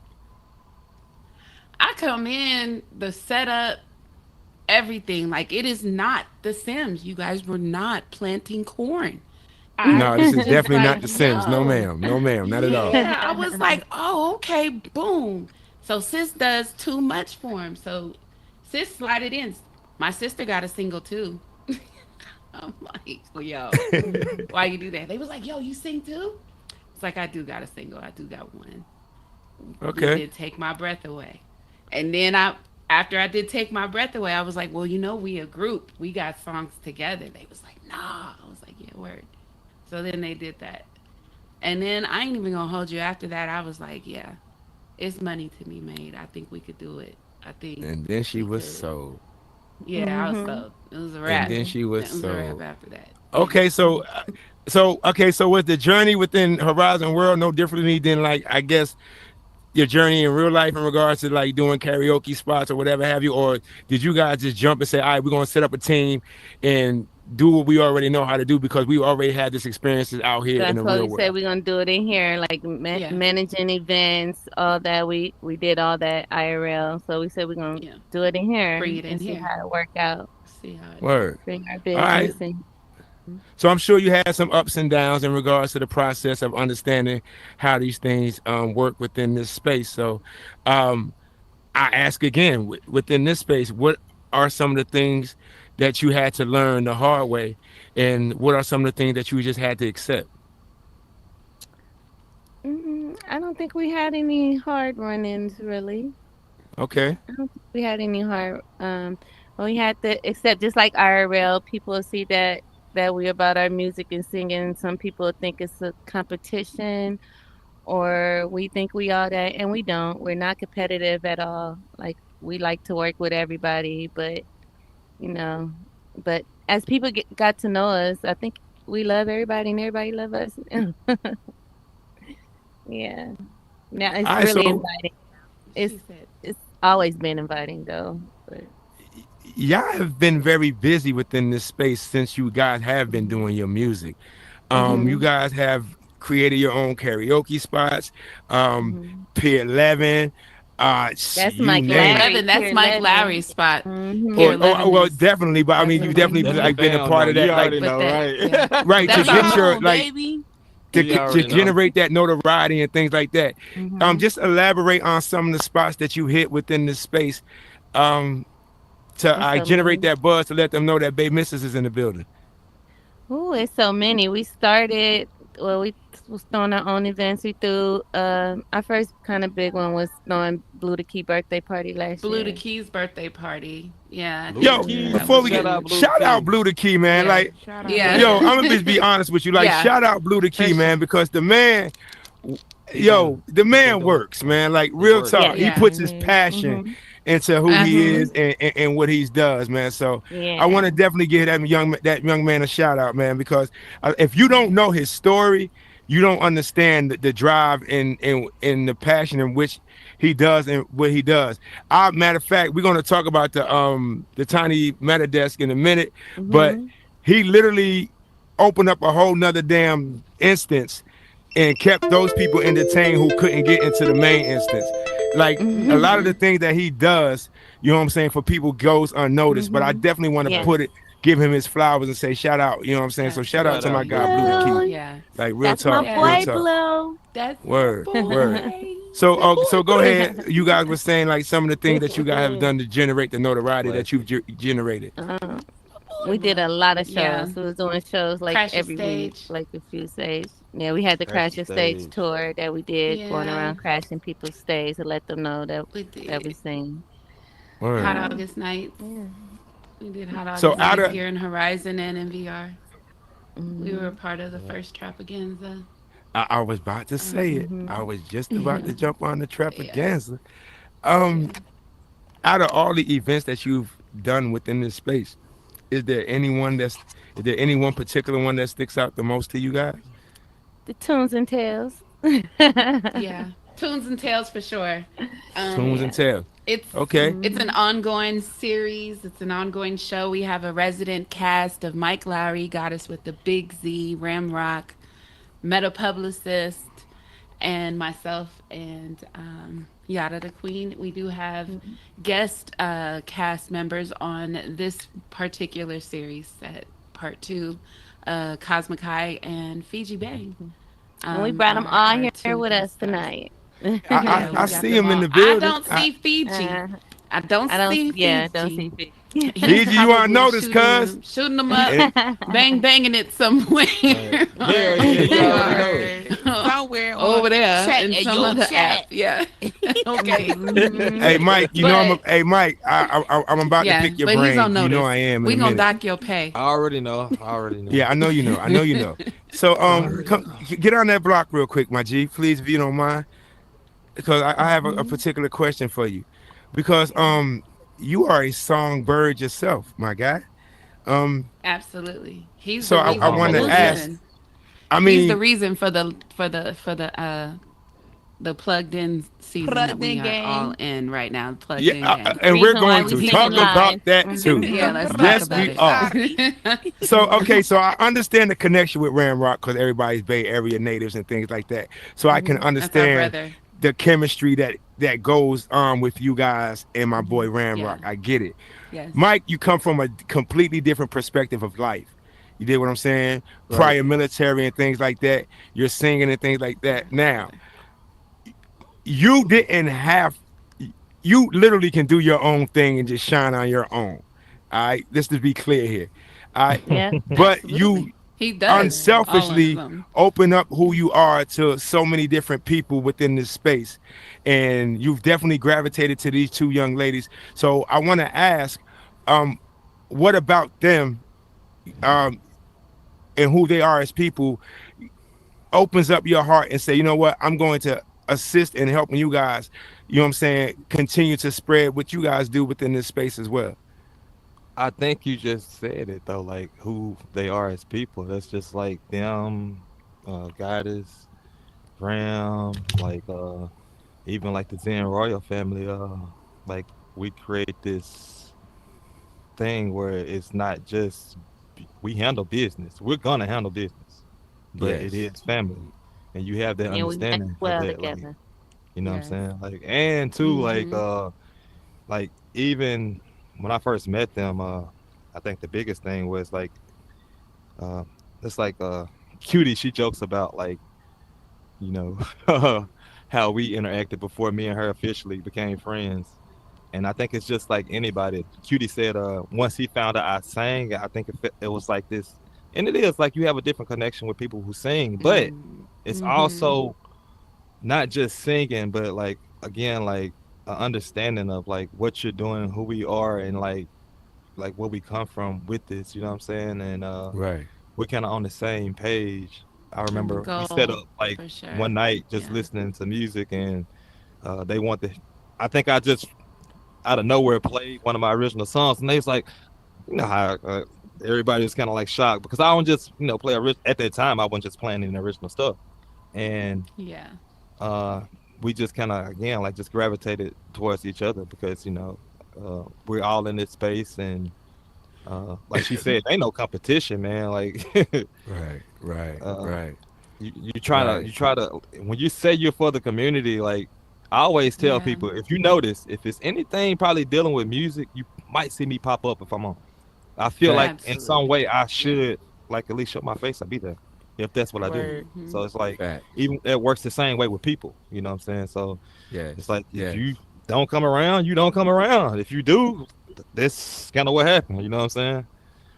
I come in, the setup, everything. Like, it is not The Sims. You guys were not planting corn. No, this is was definitely not like, the Sims. No, yo. ma'am. No, ma'am. Not at all. Yeah, I was like, oh, okay, boom. So sis does too much for him. So sis slided in. My sister got a single too. I'm like, well, yo, why you do that? They was like, yo, you sing too? It's like, I do got a single. I do got one. Okay. You did take my breath away. And then after I did take my breath away, I was like, well, we a group. We got songs together. They was like, nah. I was like, yeah, word. So then they did that. And then I ain't even gonna hold you after that. I was like, yeah, it's money to be made. I think we could do it. I think. And then she was sold. Yeah, I was sold. It was a wrap. And then she was It was a sold. wrap after that. Okay, so was the journey within Horizon World no differently than, like, I guess, your journey in real life in regards to like doing karaoke spots or whatever have you, or did you guys just jump and say, all right, we're gonna set up a team and do what we already know how to do because we already had this experiences out here in the real world? Said we're gonna do it in here, like managing events, all that. We did all that IRL, so we said we're gonna do it in here, Bring it in and see here. how it work out. See how it Word. Bring our All business right. in. So I'm sure you had some ups and downs in regards to the process of understanding how these things work within this space. So I ask again, within this space, what are some of the things that you had to learn the hard way? And what are some of the things that you just had to accept? I don't think we had any hard run-ins, really. Okay. I don't think we had any hard. We had to accept, just like IRL, people see that we're about our music and singing. Some people think it's a competition, or we think we all that, and we don't. We're not competitive at all. Like, we like to work with everybody, but as people got to know us, I think we love everybody and everybody love us. Yeah. Now it's really inviting. It's always been inviting though. But y'all have been very busy within this space since you guys have been doing your music. You guys have created your own karaoke spots, Pier 11. That's Mike Lowry. That's Mike Lowry's spot. Well, definitely, but I mean, you definitely like been a part of that, like, right? Right, to get your like baby. to generate that notoriety and things like that. Just elaborate on some of the spots that you hit within this space, to generate that buzz to let them know that Baymrs is in the building. Oh, it's so many. We started. Well, we was throwing our own events. We threw our first kind of big one was throwing Blue the Key birthday party last year. Blue the Key's birthday party. Yeah. Yo, before we get shout out Blue the Key, man. Yeah. Like, Yeah. yo, I'm gonna just be honest with you. Like, shout out Blue the Key, man, because the man, the man works, man. Like, real talk. He puts his passion into who he is and what he does, man. So I want to definitely give that young man a shout out, man, because if you don't know his story, you don't understand the drive and the passion in which he does and what he does. Matter of fact, we're going to talk about the tiny meta desk in a minute, but he literally opened up a whole nother damn instance and kept those people entertained who couldn't get into the main instance. Like, a lot of the things that he does, you know what I'm saying, for people goes unnoticed, but I definitely want to give him his flowers and say shout out, you know what I'm saying? So shout out to my guy, Blue the Key. Yeah. Like, real talk. My boy, real talk. Blue. That's Word. So go ahead. You guys were saying like some of the things that you guys have done to generate the notoriety that you've generated. We did a lot of shows. Yeah. We was doing shows like Crash the every week, Stage. like a few stage. Yeah, we had the Crash the Stage tour that we did, going around crashing people's stage to let them know that we sing. Word. Hot August nights. Yeah. We did Hot August So nights here in Horizon and in VR. We were part of the first Trapaganza. I was about to say it. I was just about to jump on the Trapaganza. Out of all the events that you've done within this space, is there any one particular one that sticks out the most to you guys? The Tunes and Tales. Yeah. Tunes and Tales for sure. Tunes and Tales. It's an ongoing series. It's an ongoing show. We have a resident cast of Mike Lowry, got us with the Big Z, Ramrock, Meta Publicist, and myself and Yada the Queen. We do have guest cast members on this particular series at part 2 Cosmic High and Fiji Bang. And we brought them all here with us tonight. I see him in the building. I don't see Fiji. I don't see Fiji. Yeah, don't see Fiji. Fiji, you want to notice, cuz? Shooting them up, banging it somewhere. Somewhere over there chat in in some your other chat. app. Yeah. Okay. Hey, Mike, you know Mike, I'm about to pick your but brain. He's on notice. You know I am. We gonna dock your pay. I already know. Yeah, I know you know. I know you know. So come, get on that block real quick, my G, please, if you don't mind, because I have a particular question for you, because you are a songbird yourself, my guy. Absolutely. He's so the I want to ask. I mean, he's the reason for the plugged in season that we are all in right now. Plugged in game. And we're going to talk about that too. Yeah, let's yes, talk we about are. So I understand the connection with Ramrock because everybody's Bay Area natives and things like that. So I can understand the chemistry that goes on with you guys and my boy Ramrock. I get it. Yes. Mike, you come from a completely different perspective of life. You did what I'm saying? Right. Prior military and things like that. You're singing and things like that. Now, you literally can do your own thing and just shine on your own. All right, let's just be clear here. All right, but you unselfishly open up who you are to so many different people within this space, and you've definitely gravitated to these two young ladies. So I want to ask, what about them, and who they are as people, opens up your heart and say, you know what, I'm going to assist in helping you guys, you know what I'm saying, continue to spread what you guys do within this space as well. I think you just said it though, like who they are as people. That's just like them, Goddess, Ram, like even like the Zen Royal family. Like we create this thing where it's not just we handle business. We're gonna handle business, but it is family, and you have that understanding of that, like, you know what I'm saying? Like, and too, like even when I first met them, I think the biggest thing was like, it's like Cutie. She jokes about like, you know, how we interacted before me and her officially became friends. And I think it's just like anybody. Cutie said, once he found out I sang, I think it was like this, and it is like you have a different connection with people who sing, but it's also not just singing, but like again, like an understanding of like what you're doing, who we are, and like where we come from with this, you know what I'm saying? And we're kind of on the same page. I remember we set up like one night just listening to music, and they want to, I think I just out of nowhere played one of my original songs, and they was like, you know how everybody was kind of like shocked because I don't just, you know, play at that time I wasn't just playing any original stuff, and we just kind of again like just gravitated towards each other because, you know, we're all in this space, and like she said, ain't no competition, man. Like right. You try to when you say you're for the community, like I always tell people, if you notice, if it's anything probably dealing with music, you might see me pop up if I'm on. I feel like in some way I should like at least show my face. I'll be there if that's what I do. So it's like even it works the same way with people. You know what I'm saying? So it's like if you don't come around, you don't come around. If you do, this kind of what happened. You know what I'm saying?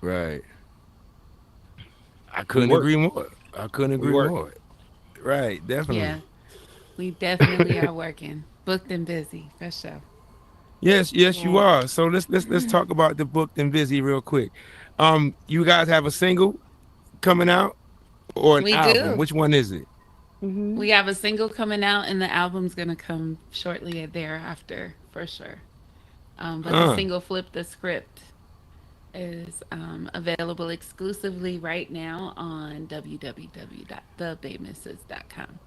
Right. I couldn't agree more. Right, definitely. Yeah, we definitely are working, booked and busy for sure. Yes, you are. So let's talk about the booked and busy real quick. You guys have a single coming out or an album? Which one is it? We have a single coming out, and the album's gonna come shortly thereafter for sure. But the single "Flip the Script" is available exclusively right now on www.thebaymrs.com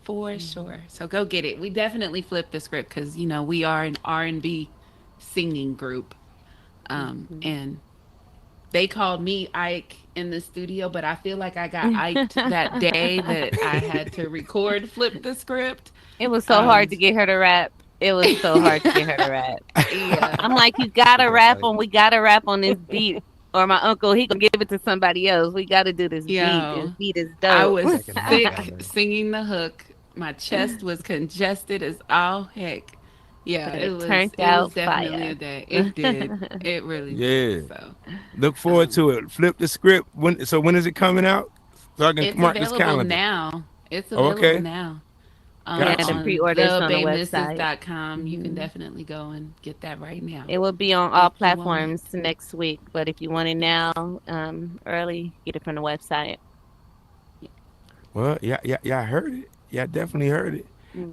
for sure. So go get it. We definitely flipped the script because, you know, we are an R&B singing group, and they called me Ike in the studio, but I feel like I got Iked that day that I had to record Flip the Script. It was so hard to get her to rap. It was so hard to get her to rap. Yeah. I'm like, you gotta rap on. We gotta rap on this beat. or my uncle, he gonna give it to somebody else. We got to do this beat. Yo, This beat is dope. I was sick singing the hook. My chest was congested as all heck. Yeah, But it was out definitely fire. a day. It did. It really Yeah. did. So Look forward to it. Flip the script. When is it coming out? So I can it's mark this available calendar. now. It's Oh, available okay. now. Yeah, the On pre-orders on the website. thebaymrs.com. You can definitely go and get that right now. It will be on all platforms next week, but if you want it now, early, get it from the website. Well, yeah, I heard it. Yeah, I definitely heard it.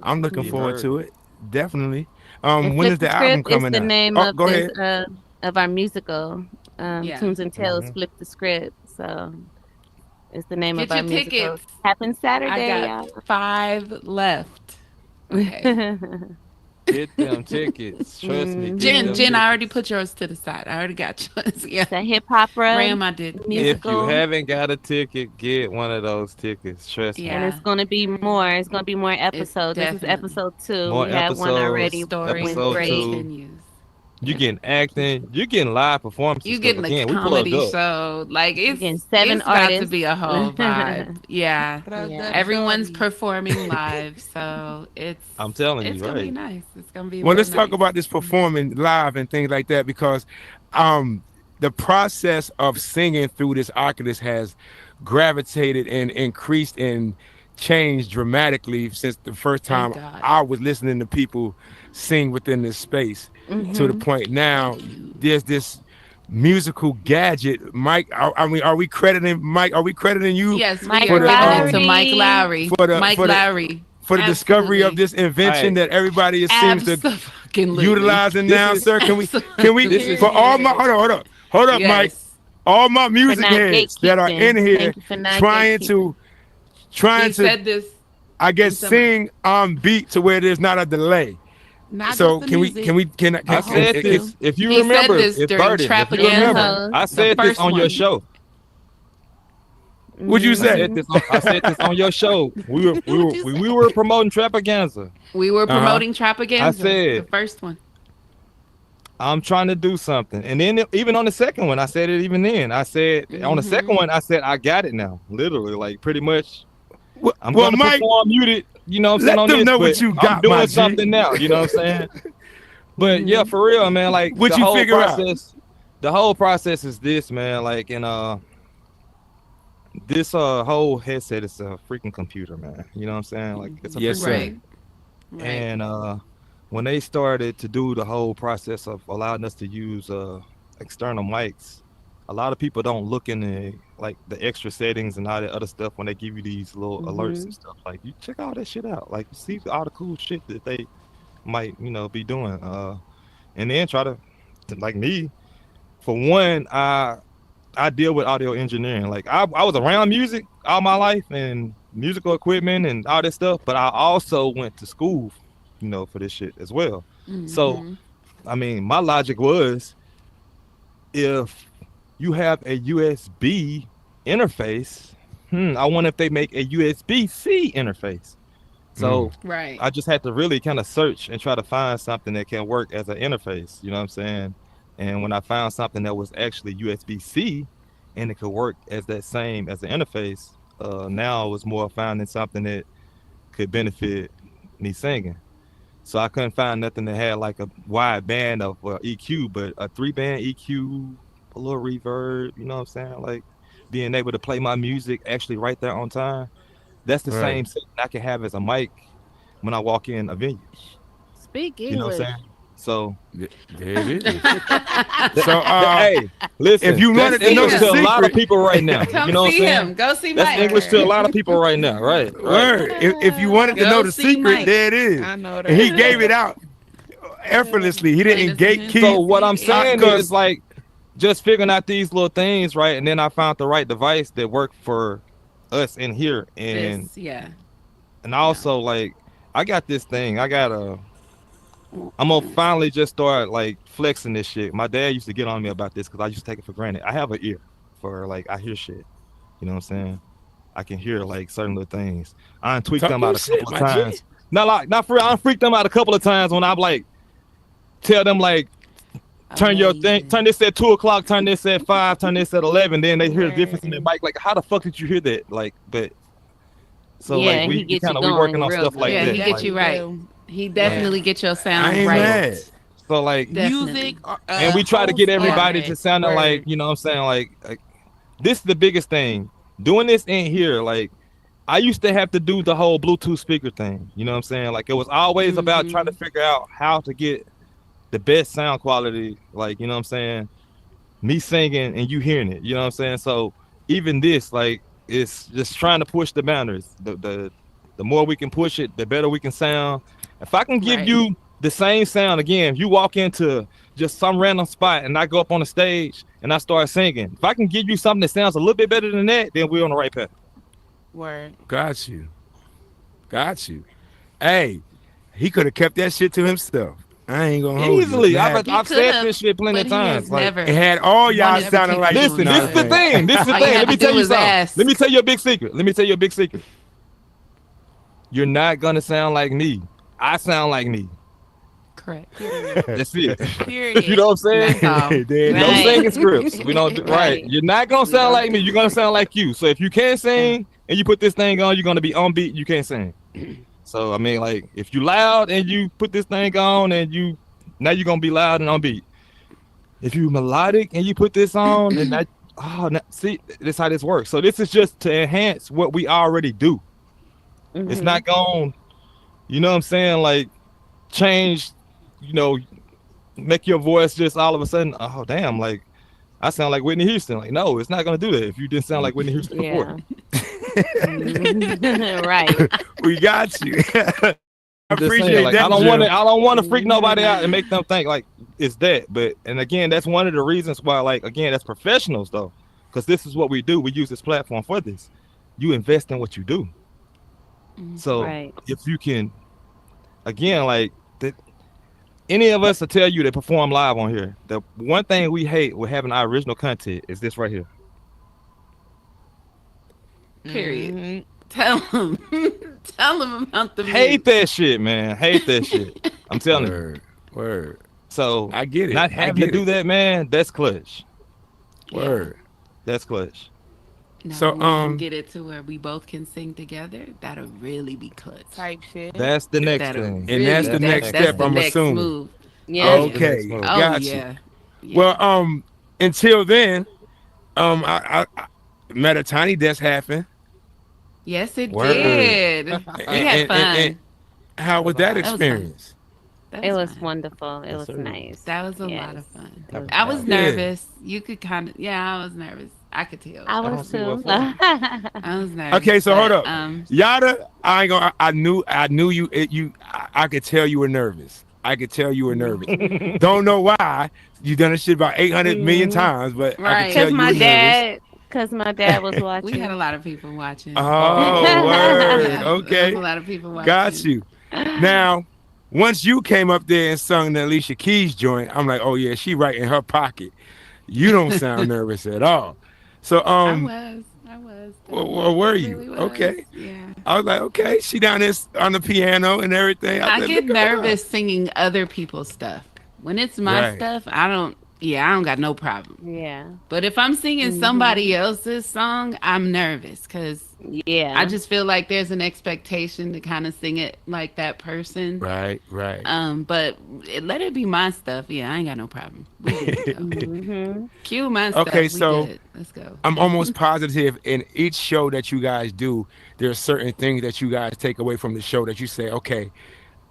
I'm looking You forward heard to it. Definitely. And When Flip is the the album Script is coming the out? name Oh, of go this ahead. of our musical, Yeah. Tunes and Tales. Mhm. Flip the Script. So it's the name Get of our your musical. tickets. Happens Saturday. I got 5 left. Okay. Get them tickets. Trust me. get Jen, them Jen, I tickets. already put yours to the side. I already got yours. Yeah. It's a hip opera. Ram, I did. If musical. you haven't got a ticket, get one of those tickets. Trust me. And it's going to be more. It's going to be more episodes. This is definitely. episode 2. More we had one already. Story Went episode great. 2. continues. You getting acting. You getting live performances. You getting a again, we plugged comedy up. show. Like it's getting 7 it's about to artists. be a whole vibe. Yeah. Yeah. Everyone's performing live, so I'm telling it's you, gonna be right? nice. It's gonna be Well, real let's talk nice. about this performing live and things like that, because the process of singing through this Oculus has gravitated and increased and changed dramatically since the first time God. I was listening to people sing within this space, to the point now there's this musical gadget. Mike, I mean, are we crediting Mike? Are we crediting you? Yes, we Mike are giving it Lowry. to Mike Lowry. Mike Lowry. For the discovery of this invention that everybody seems to Absolutely. utilizing This now, is- sir. Can we This is- for all my hold up, Yes. Mike. All my music not heads that are in gatekeeping. here Thank you for not trying He to said this. I guess in sing on beat to where there's not a delay. Not So just the music. I said this. If you He said remember, this if during Birdie, if you Trapagazo, remember, I the said this first on your one. show. What'd you I say? said this on your show. We were promoting Trapagazo. We were promoting Trapagazo. I said- the first one. I'm trying to do something. And then even on the second one, I said it even then. I said on the second one, I said I got it now. Literally, like pretty much. I'm Well, gonna Mike, perform muted, you know what I'm let saying, on them this, know what but you got, I'm my doing G. something now, you know what I'm saying? But yeah, for real, man, like What the you whole figure out? process, the whole process is this, man, like in this whole headset is a freaking computer, man. You know what I'm saying? Like it's a Yes, freaking sir. Right. And when they started to do the whole process of allowing us to use external mics, a lot of people don't look in the extra settings and all that other stuff when they give you these little alerts and stuff. Like you check all that shit out. Like you see all the cool shit that they might, be doing. And then try to like me, for one, I deal with audio engineering. Like I was around music all my life and musical equipment and all this stuff, but I also went to school, for this shit as well. So, I mean, my logic was, if you have a USB interface, I wonder if they make a USB-C interface. So Right. I just had to really kind of search and try to find something that can work as an interface, you know what I'm saying? And when I found something that was actually USB-C and it could work as that same as an interface, now I was more finding something that could benefit me singing. So I couldn't find nothing that had like a wide band of EQ, but a 3-band EQ, a little reverb, you know what I'm saying? Like being able to play my music actually right there on time. That's the same setting I can have as a mic when I walk in a venue. Speak English. You know what I'm saying? So there it is. So hey, listen. if you wanted to know English the to a lot of secret- people right now. Come You know what I'm see saying? him. Go see That's Mike. English to a lot of people right now, right? Word. If you wanted to Go know the see secret, Mike. there it is. I know that. And he gave it out effortlessly. He didn't gatekeep. So what I'm saying Because- is like just figuring out these little things, right? And then I found the right device that worked for us in here. And This, yeah. and also like I got this thing. I'm gonna finally just start like flexing this shit. My dad used to get on me about this because I used to take it for granted. I have an ear for like I hear shit. You know what I'm saying? I can hear like certain little things. I tweaked Talk them out your a shit, couple of my G. times. Not for real. I freaked them out a couple of times when I'm like tell them like turn your thing, turn this at 2:00, turn this at 5, turn this at 11. Then they hear the difference in the mic. Like, how the fuck did you hear that? Like, but so Yeah, like he we gets kind you of we working going on real stuff like Yeah, that. he gets like, you right. He definitely get your I sound ain't right. mad. So like Music, and we try to get everybody to sound Word. like, you know what I'm saying, like this is the biggest thing. Doing this in here, like I used to have to do the whole Bluetooth speaker thing. You know what I'm saying? Like it was always about trying to figure out how to get the best sound quality, like, you know what I'm saying? Me singing and you hearing it, you know what I'm saying? So even this, like, it's just trying to push the boundaries. The more we can push it, the better we can sound. If I can give you the same sound again, if you walk into just some random spot and I go up on the stage and I start singing, if I can give you something that sounds a little bit better than that, then we're on the right path. Word. Got you. Hey, he could have kept that shit to himself. I ain't gonna hold Easily. you. I've said this shit plenty of times. Like, it had all y'all sounding like listen, this is the thing. This is the thing. Let me tell you something. Let me tell you a big secret. You're not gonna sound like me. I sound like me. Correct. That's it. Period. You know what I'm saying? No Right. singing scripts. We don't do, right. You're not gonna sound like me. You're gonna sound like you. So if you can't sing and you put this thing on, you're gonna be on beat. You can't sing. So I mean, like, if you loud and you put this thing on and now you're gonna be loud and on beat. If you melodic and you put this on, and that see, this how this works. So this is just to enhance what we already do. It's not going, you know what I'm saying, like change, you know, make your voice just all of a sudden, oh damn, like I sound like Whitney Houston. Like, no, it's not gonna do that if you didn't sound like Whitney Houston before. Right. We got you. I I'm just appreciate saying, like, that. I don't want to freak nobody out and make them think like it's that. But and again, that's one of the reasons why, like, again, that's professionals though, because this is what we do. We use this platform for this. You invest in what you do. So if you can, again, like any of us will tell you that perform live on here, the one thing we hate with having our original content is this right here. Period. Tell them about the hate that shit, man. Hate that shit. I'm telling you. Word. So I get it. Not having to do that, man. That's clutch. Word. That's clutch. Now, So when we can get it to where we both can sing together, that'll really be clutch. Type shit. That's the next That'll thing. And that's the next step, I'm assuming. Move. Yeah. Okay. Oh, Got yeah. you. Well, until then, I met a tiny desk happen. Yes, it Word. did. We had fun. And how was that experience? It was wonderful. It was nice. That was a lot of fun. I was nervous. You could kind of, I was nervous. I could tell. I was too. I was nervous. Okay, so hold up, but, Yada. I ain't gonna. I knew you. I could tell you were nervous. I could tell you were nervous. Don't know why. You done this shit about 800 million times, but I could tell you were nervous. Because my dad was watching. We had a lot of people watching. Oh, word. Okay. There was a lot of people watching. Got you. Now, once you came up there and sung the Alicia Keys joint, I'm like, oh yeah, she right in her pocket. You don't sound nervous at all. So I was. Well, were you? Really was. Okay. Yeah. I was like, okay, she down there on the piano and everything. I said, get look at her. nervous singing other people's stuff. When it's my stuff, I don't got no problem. Yeah. But if I'm singing somebody else's song, I'm nervous because I just feel like there's an expectation to kind of sing it like that person. Right. But let it be my stuff. Yeah, I ain't got no problem. We good. Cue my stuff. Okay, we so good. Let's go. I'm almost positive in each show that you guys do, there are certain things that you guys take away from the show that you say, okay,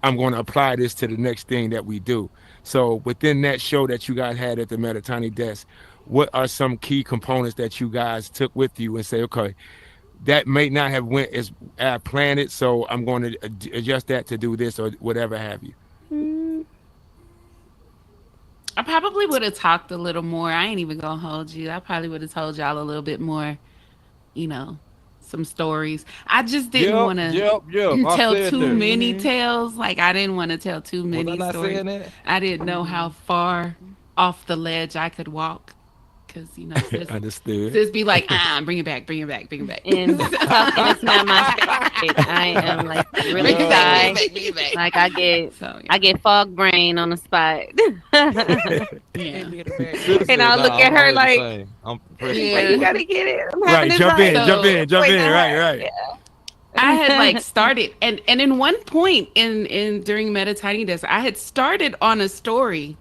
I'm going to apply this to the next thing that we do. So within that show that you guys had at the Meta Tiny Desk, what are some key components that you guys took with you and say, okay, that may not have went as I planned it, so I'm going to adjust that to do this or whatever have you? I probably would have talked a little more. I ain't even gonna hold you. I probably would have told y'all a little bit more, some stories. I just didn't want to tell too many tales. Like, I didn't want to tell too many stories. I didn't know how far off the ledge I could walk. because sis, Understood. sis be like, bring it back. And talking is not my favorite. I am like really shy. Bring it back. Like I get fog brain on the spot. And I'll look at her like, you gotta get it. I'm having this jump in. Right. Yeah. I had like started and in one point in during Meta Tiny Desk, I had started on a story,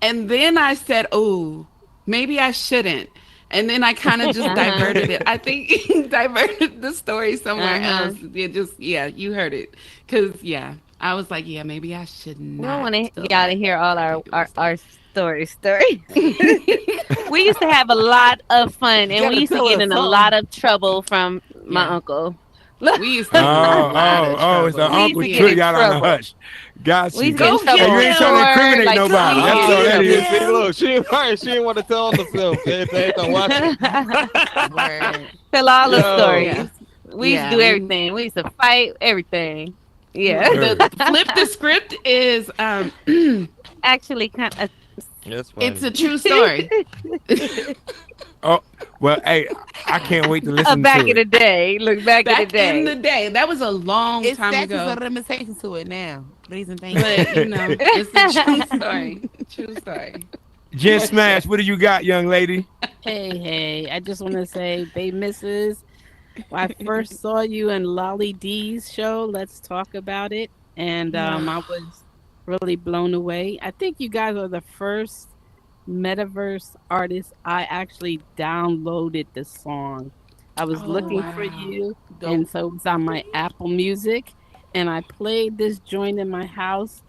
and then I said, "Oh, maybe I shouldn't," and then I kind of just diverted it. I think diverted the story somewhere else. It just you heard it, because I was like, maybe I should not. I don't want y'all to hear all our stories. We used to have a lot of fun, and we used to get in a lot of trouble from my uncle. We used to. It's the uncle put y'all on the hush. Got you. Go get you ain't trying to incriminate like, nobody. That's all that is. See, look, she didn't want to tell on herself. Everything watching. Tell all the stories. Yeah. We used to do everything. We used to fight everything. Yeah. The flip the script is actually kind of. It's a true story. Oh, well, hey, I can't wait to listen back to in the day. Look, back in the day. That was a long time ago. It's limitations to it now. Reason things. But, it's a true story. True story. Jen Smash, what do you got, young lady? Hey, I just want to say, Baymrs, I first saw you in Lolly D's show, Let's Talk About It, and I was really blown away. I think you guys are the first Metaverse artist I actually downloaded the song. I was looking for you, and so it was on my Apple Music, and I played this joint in my house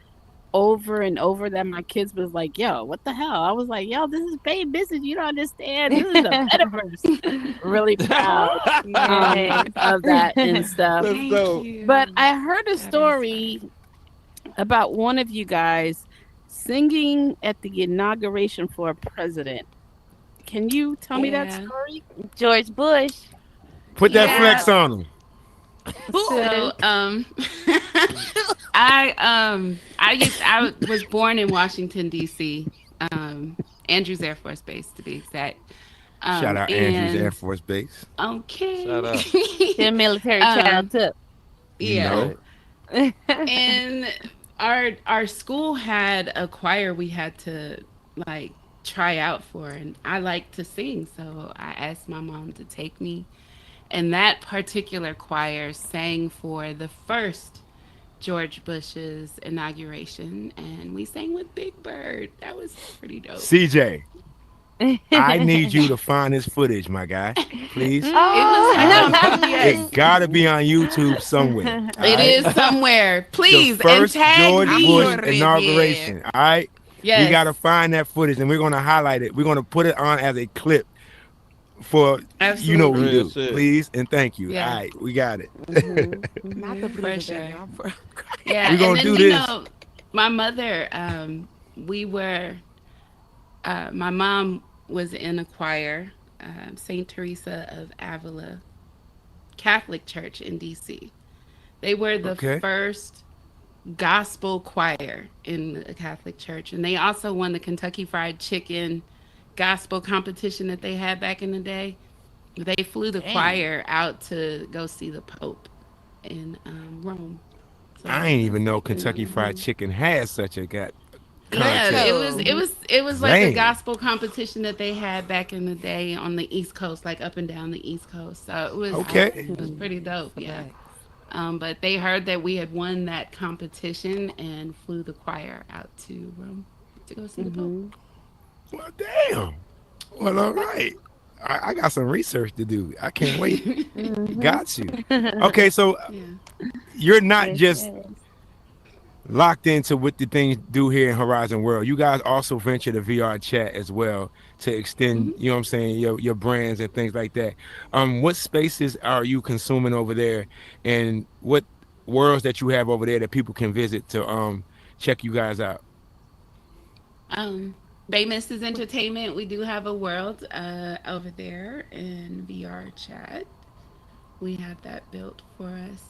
over and over, that my kids was like, yo, what the hell? I was like, yo, this is paid business. You don't understand. This is a Metaverse. Really proud of that and stuff. But I heard a story about one of you guys singing at the inauguration for a president. Can you tell me that story? George Bush. Put that flex on him. So, I was born in Washington, D.C., Andrews Air Force Base to be exact. Shout out Andrews Air Force Base. Okay. Shout out. They're military child too. Yeah. And our school had a choir we had to like try out for, and I like to sing, so I asked my mom to take me. And that particular choir sang for the first George Bush's inauguration, and we sang with Big Bird. That was pretty dope. CJ, I need you to find this footage, my guy, please. It gotta be on YouTube somewhere. It is somewhere. Please, the first and tag George me. Bush inauguration. All right. Yes. We gotta find that footage, and we're gonna highlight it. We're gonna put it on as a clip for you know what we do. Please and thank you. Yeah. All right, we got it. Not the pressure. Yeah, we're gonna do this. My mother, my mom was in a choir, St. Teresa of Avila Catholic Church in D.C. They were the first gospel choir in the Catholic Church, and they also won the Kentucky Fried Chicken gospel competition that they had back in the day. They flew the choir out to go see the Pope in Rome. So I ain't even know Kentucky Fried Chicken has such a contest. Yeah, it was like a gospel competition that they had back in the day on the East Coast, like up and down the East Coast. So it was it was pretty dope. Yeah. But they heard that we had won that competition and flew the choir out to Rome to go see the Pope. Well, damn. Well, all right. I got some research to do. I can't wait. Got you. Okay, so you're not just locked into what the things do here in Horizon World. You guys also venture the VR chat as well to extend, you know what I'm saying, your brands and things like that. What spaces are you consuming over there, and what worlds that you have over there that people can visit to check you guys out? Baymrs is Entertainment. We do have a world over there in VR chat. We have that built for us,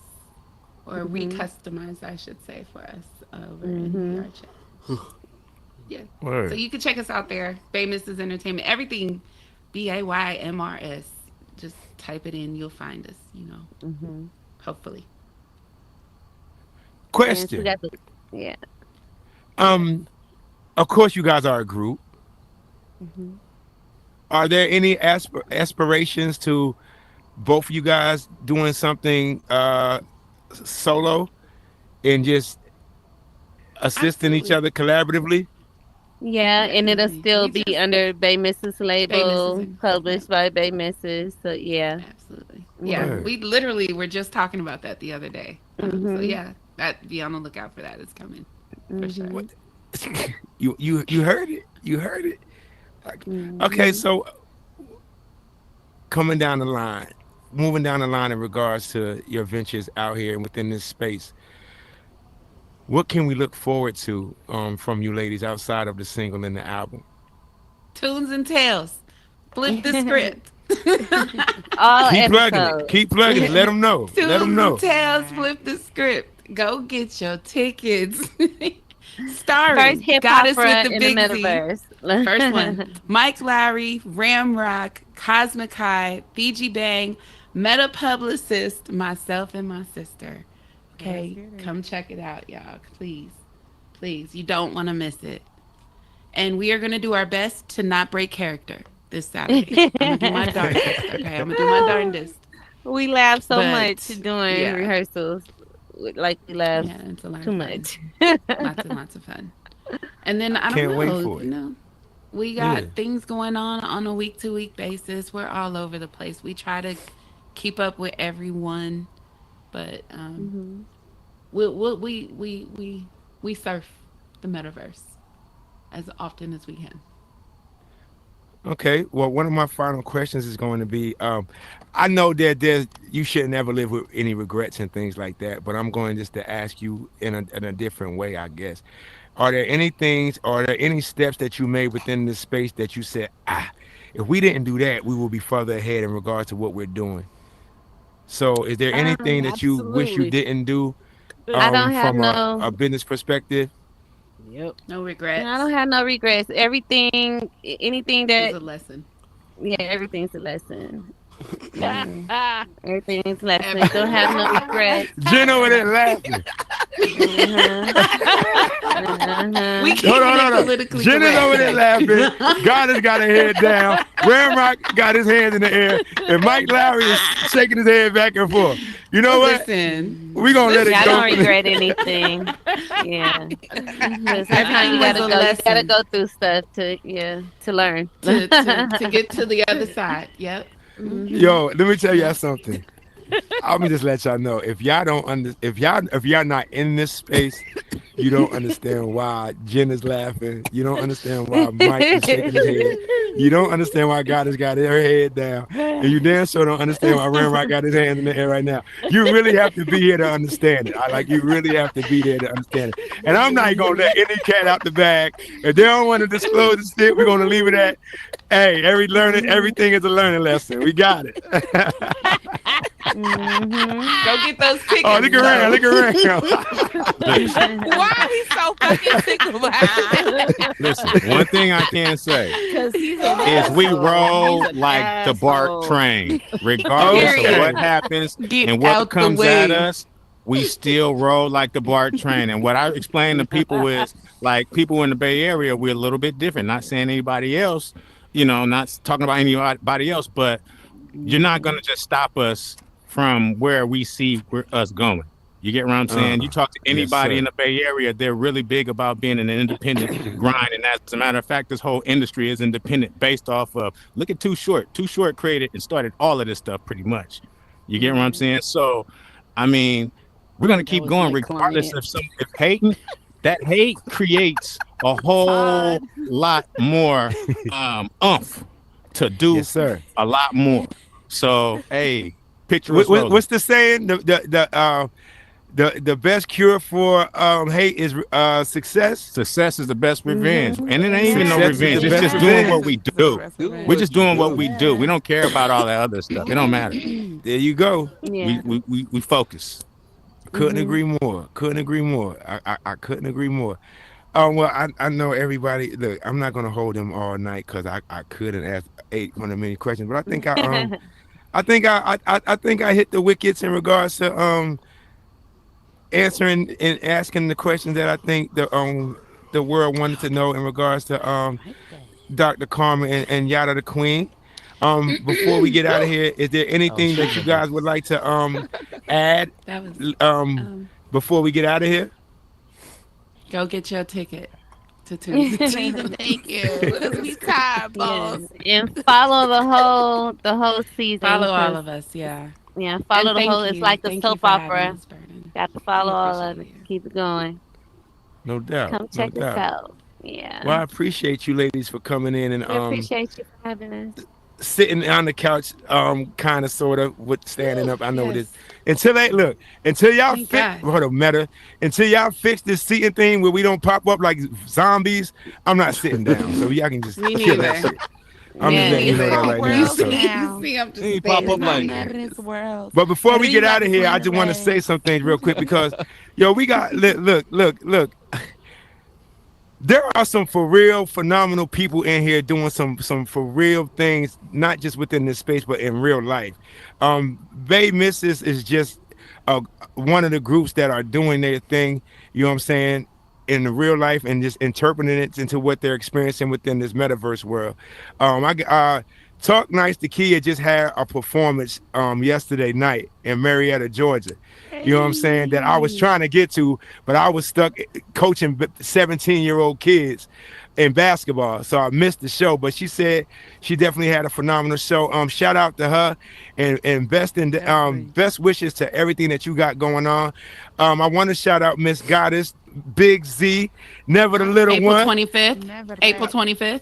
or recustomized, I should say, for us over in VR chat. Yeah. Word. So you can check us out there. Baymrs Entertainment. Everything Baymrs. Just type it in. You'll find us, hopefully. Question. Yeah. Of course, you guys are a group. Are there any aspirations to both of you guys doing something solo and just assisting each other collaboratively? Yeah, and it'll still be under Baymrs label, published by Baymrs. So yeah, absolutely. Yeah, we literally were just talking about that the other day. So yeah, be on the lookout for that. It's coming for sure. You heard it. You heard it. Okay, so moving down the line in regards to your ventures out here and within this space, what can we look forward to from you ladies outside of the single and the album? Tunes and Tales. Flip the script. Keep plugging it. Let them know. Let them know. Tunes and Tales. Flip the script. Go get your tickets. Starring First hip Goddess opera with the in Big the Z. Metaverse. First one. Mike Lowry, Ramrock, Cosmic High, Fiji Bang, Meta Publicist, myself and my sister. Okay, come check it out, y'all. Please. Please. You don't want to miss it. And we are going to do our best to not break character this Saturday. I'm going to do my darndest. Okay, I'm going to do my darndest. We laugh so much during rehearsals. Like we laugh it's a lot too much. Lots and lots of fun. And then I don't know, wait for it. We got things going on a week-to-week basis. We're all over the place. We try to keep up with everyone, but we surf the metaverse as often as we can. Okay. Well, one of my final questions is going to be, I know that you shouldn't ever live with any regrets and things like that, but I'm going just to ask you in a different way, I guess. Are there any steps that you made within this space that you said, if we didn't do that, we will be further ahead in regards to what we're doing? So is there anything that you wish you didn't do I don't have from a business perspective? Yep. No regrets. I don't have no regrets. Anything that is a lesson. Yeah, everything's a lesson. Everything's a lesson. Don't have no regrets. Jen over there laughing. We can't politically Jen is over there laughing. God has got her head down. Ramrock got his hands in the air, and Mike Lowry is shaking his head back and forth. You know what? We're gonna let it go. I don't regret anything. Yeah. Sometimes you gotta go through stuff to learn. to get to the other side. Yep. Yo, let me tell y'all something. I'm gonna just let y'all know, if y'all not in this space, you don't understand why Jen is laughing. You don't understand why Mike is shaking his head. You don't understand why God has got her head down, and you damn sure don't understand why Ramrock got his hands in the air right now. You really have to be here to understand it. You really have to be there to understand it. And I'm not gonna let any cat out the bag. If they don't want to disclose the shit, we're gonna leave it at, hey, everything is a learning lesson. We got it. Go get those tickets. Oh, look around. Why are we so fucking sick about it? Listen, one thing I can say is we roll like the BART train. Regardless of what happens and what comes at us, we still roll like the BART train. And what I explain to people is, like, people in the Bay Area, we're a little bit different. Not saying anybody else, not talking about anybody else, but you're not going to just stop us from where we see us going. You get what I'm saying? You talk to anybody in the Bay Area, they're really big about being an independent grind. And as a matter of fact, this whole industry is independent based off of, look at Too Short. Too Short created and started all of this stuff pretty much. You get what I'm saying? So, I mean, we're going to keep going regardless of if hating. That hate creates a whole lot more oomph to do a lot more. So, hey, picture us rolling. What's the saying? The best cure for hate is success. Success is the best revenge, and it ain't even no revenge. It's just doing what we do. We're just doing what we do. We don't care about all that other stuff. It don't matter. There you go. Yeah. We focus. Couldn't agree more. I couldn't agree more. Well, I know everybody. Look, I'm not gonna hold them all night because I could and ask 800 many questions, but I think I think I hit the wickets in regards to answering and asking the questions that I think the world wanted to know in regards to Dr. Carmen and Yada the Queen. Before we get out of here, is there anything that you guys would like to add before we get out of here? Go get your ticket to Tuesday. Thank you. We tired, boss. Yes. And follow the whole season. Follow all of us, yeah. Yeah, follow And the whole. thank It's you. like a Thank you soap for having opera. us, Burden. Got to follow We all of appreciate it. Keep it going. No doubt. Come check us out. Yeah. Well, I appreciate you ladies for coming in and We appreciate you for having us. sitting on the couch, kind of, sort of, with standing up. I know it is. Until y'all fix until y'all fix this seating thing where we don't pop up like zombies, I'm not sitting down. So y'all can just kill that shit. I'm just letting you know that right now. So. See, I'm just He pop up like But before we get out of here, I just want to say some things real quick because, we got look. There are some for real phenomenal people in here doing some for real things, not just within this space, but in real life. Baymrs is just one of the groups that are doing their thing, you know what I'm saying, in the real life and just interpreting it into what they're experiencing within this metaverse world. Talk Nice the Kid just had a performance yesterday night in Marietta, Georgia. You know what I'm saying? That I was trying to get to, but I was stuck coaching 17-year-old kids in basketball, so I missed the show. But she said she definitely had a phenomenal show. Shout out to her and best wishes to everything that you got going on. I want to shout out Miss Goddess, Big Z, Never the Little One. April 25th.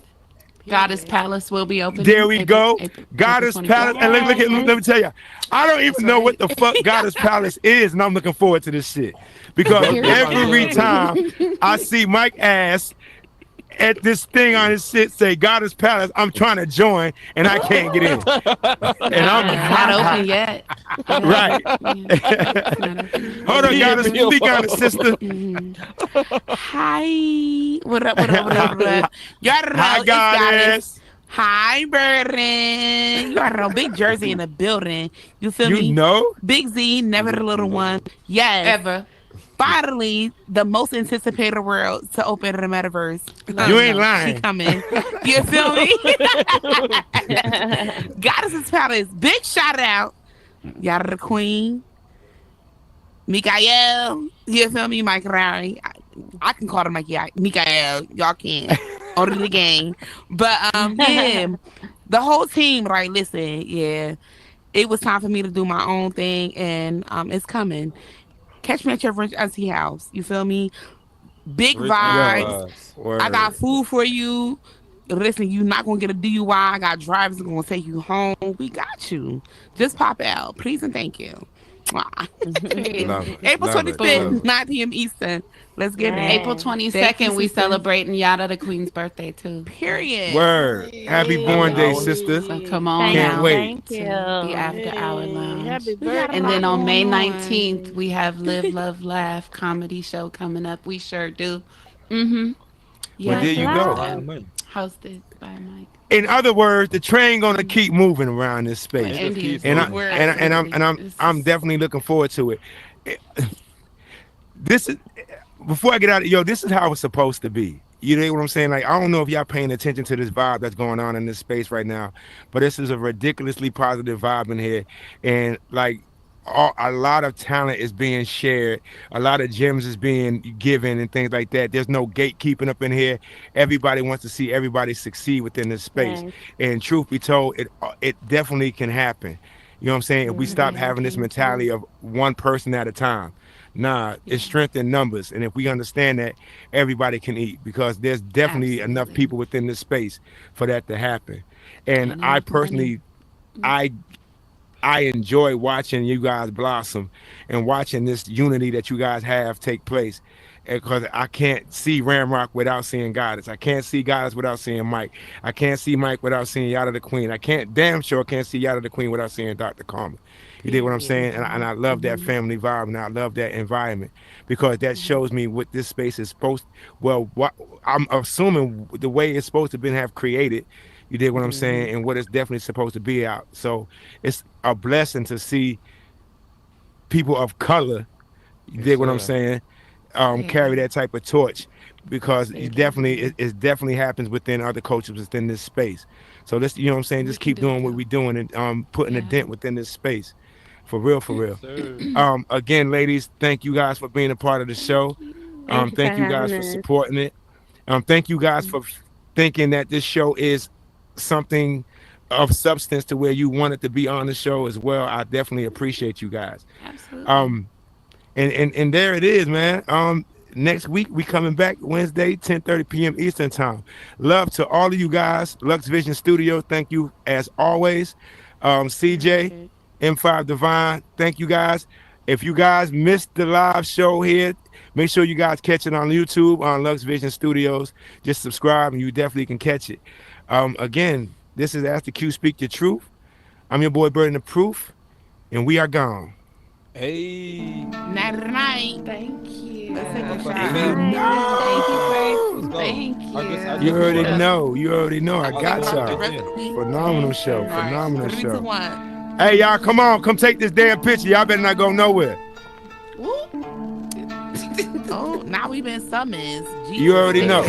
Goddess Palace will be open. There we go. Goddess Palace. And let me tell you, I don't even know what the fuck Goddess Palace is, and I'm looking forward to this shit. Because every time I see Mike ass at this thing on his shit say Goddess Palace, I'm trying to join and I can't get in. And I'm not open yet. Right. Hold on, Goddess, speak on it, sister. Hi. What up? Y'all know Hi, Goddess. Hi, Burden. You already know, Big Jersey in the building. You feel me? You know? Big Z, Never the Little One. Yes. Ever. Finally, the most anticipated world to open in the metaverse. You ain't lying. She coming. You feel me? Goddess's Palace. Big shout out. Yada the Queen. Mikael. You feel me? Mike Rowley. I can call him Mikael. Y'all can. Order the game. But yeah. The whole team, right? Listen, yeah. It was time for me to do my own thing, and it's coming. Catch me at your French auntie house. You feel me? Big vibes. I got food for you. Listen, you're not going to get a DUI. I got drivers that going to take you home. We got you. Just pop out. Please and thank you. April 25th, 9 p.m. Eastern. Let's get it. April 22nd, we celebrating Yada the Queen's birthday, too. Period. Word. Happy born day, sister. So come on Can't out. wait. Thank you. The After Hour Lounge. Happy birthday. And then on May 19th, we have Live, Love, Laugh comedy show coming up. We sure do. Mm-hmm. Yeah. Well, there you go. Hosted by Mike. In other words, the train gonna keep moving around this space, and I'm definitely looking forward to it. This is before I get out. This is how it's supposed to be. You know what I'm saying? Like, I don't know if y'all paying attention to this vibe that's going on in this space right now, but this is a ridiculously positive vibe in here, and like. A lot of talent is being shared. A lot of gems is being given and things like that. There's no gatekeeping up in here. Everybody wants to see everybody succeed within this space. Right. And truth be told, it definitely can happen. You know what I'm saying? If we stop having this mentality of one person at a time. Nah, it's strength in numbers. And if we understand that, everybody can eat, because there's definitely enough people within this space for that to happen. And I personally, I enjoy watching you guys blossom and watching this unity that you guys have take place, because I can't see Ramrock without seeing Goddess. I can't see Goddess without seeing Mike. I can't see Mike without seeing Yada the Queen. Damn sure can't see Yada the Queen without seeing Dr. Carmen. You dig what I'm saying? And I love that family vibe, and I love that environment because that shows me what this space is supposed. Well, what I'm assuming the way it's supposed to be have created. You dig what I'm saying, and what it's definitely supposed to be out. So it's a blessing to see people of color. You dig what I'm saying? Carry that type of torch, because it definitely happens within other cultures within this space. So let's, you know what I'm saying, just keep doing what we're doing and putting a dent within this space. For real, for real. Again, ladies, thank you guys for being a part of the show. Thank you guys for supporting it. Thank you guys for thinking that this show is something of substance to where you want it to be on the show as well. I definitely appreciate you guys. Absolutely. And there it is, man. Next week we coming back Wednesday, 10:30 p.m. Eastern time. Love to all of you guys. Lux Vision Studios, thank you as always. CJ, M5 Divine, thank you guys. If you guys missed the live show here, make sure you guys catch it on YouTube on Lux Vision Studios. Just subscribe and you definitely can catch it. Again, this is Ask the Q Speak the Truth. I'm your boy Burden the Proof, and we are gone. Hey. Night. Thank you. Let's take a shot. Thank you. You already know. You already know. I got y'all. Phenomenal show. Phenomenal show. Hey, y'all, come on. Come take this damn picture. Y'all better not go nowhere. Oh, now we been summoned. You already know.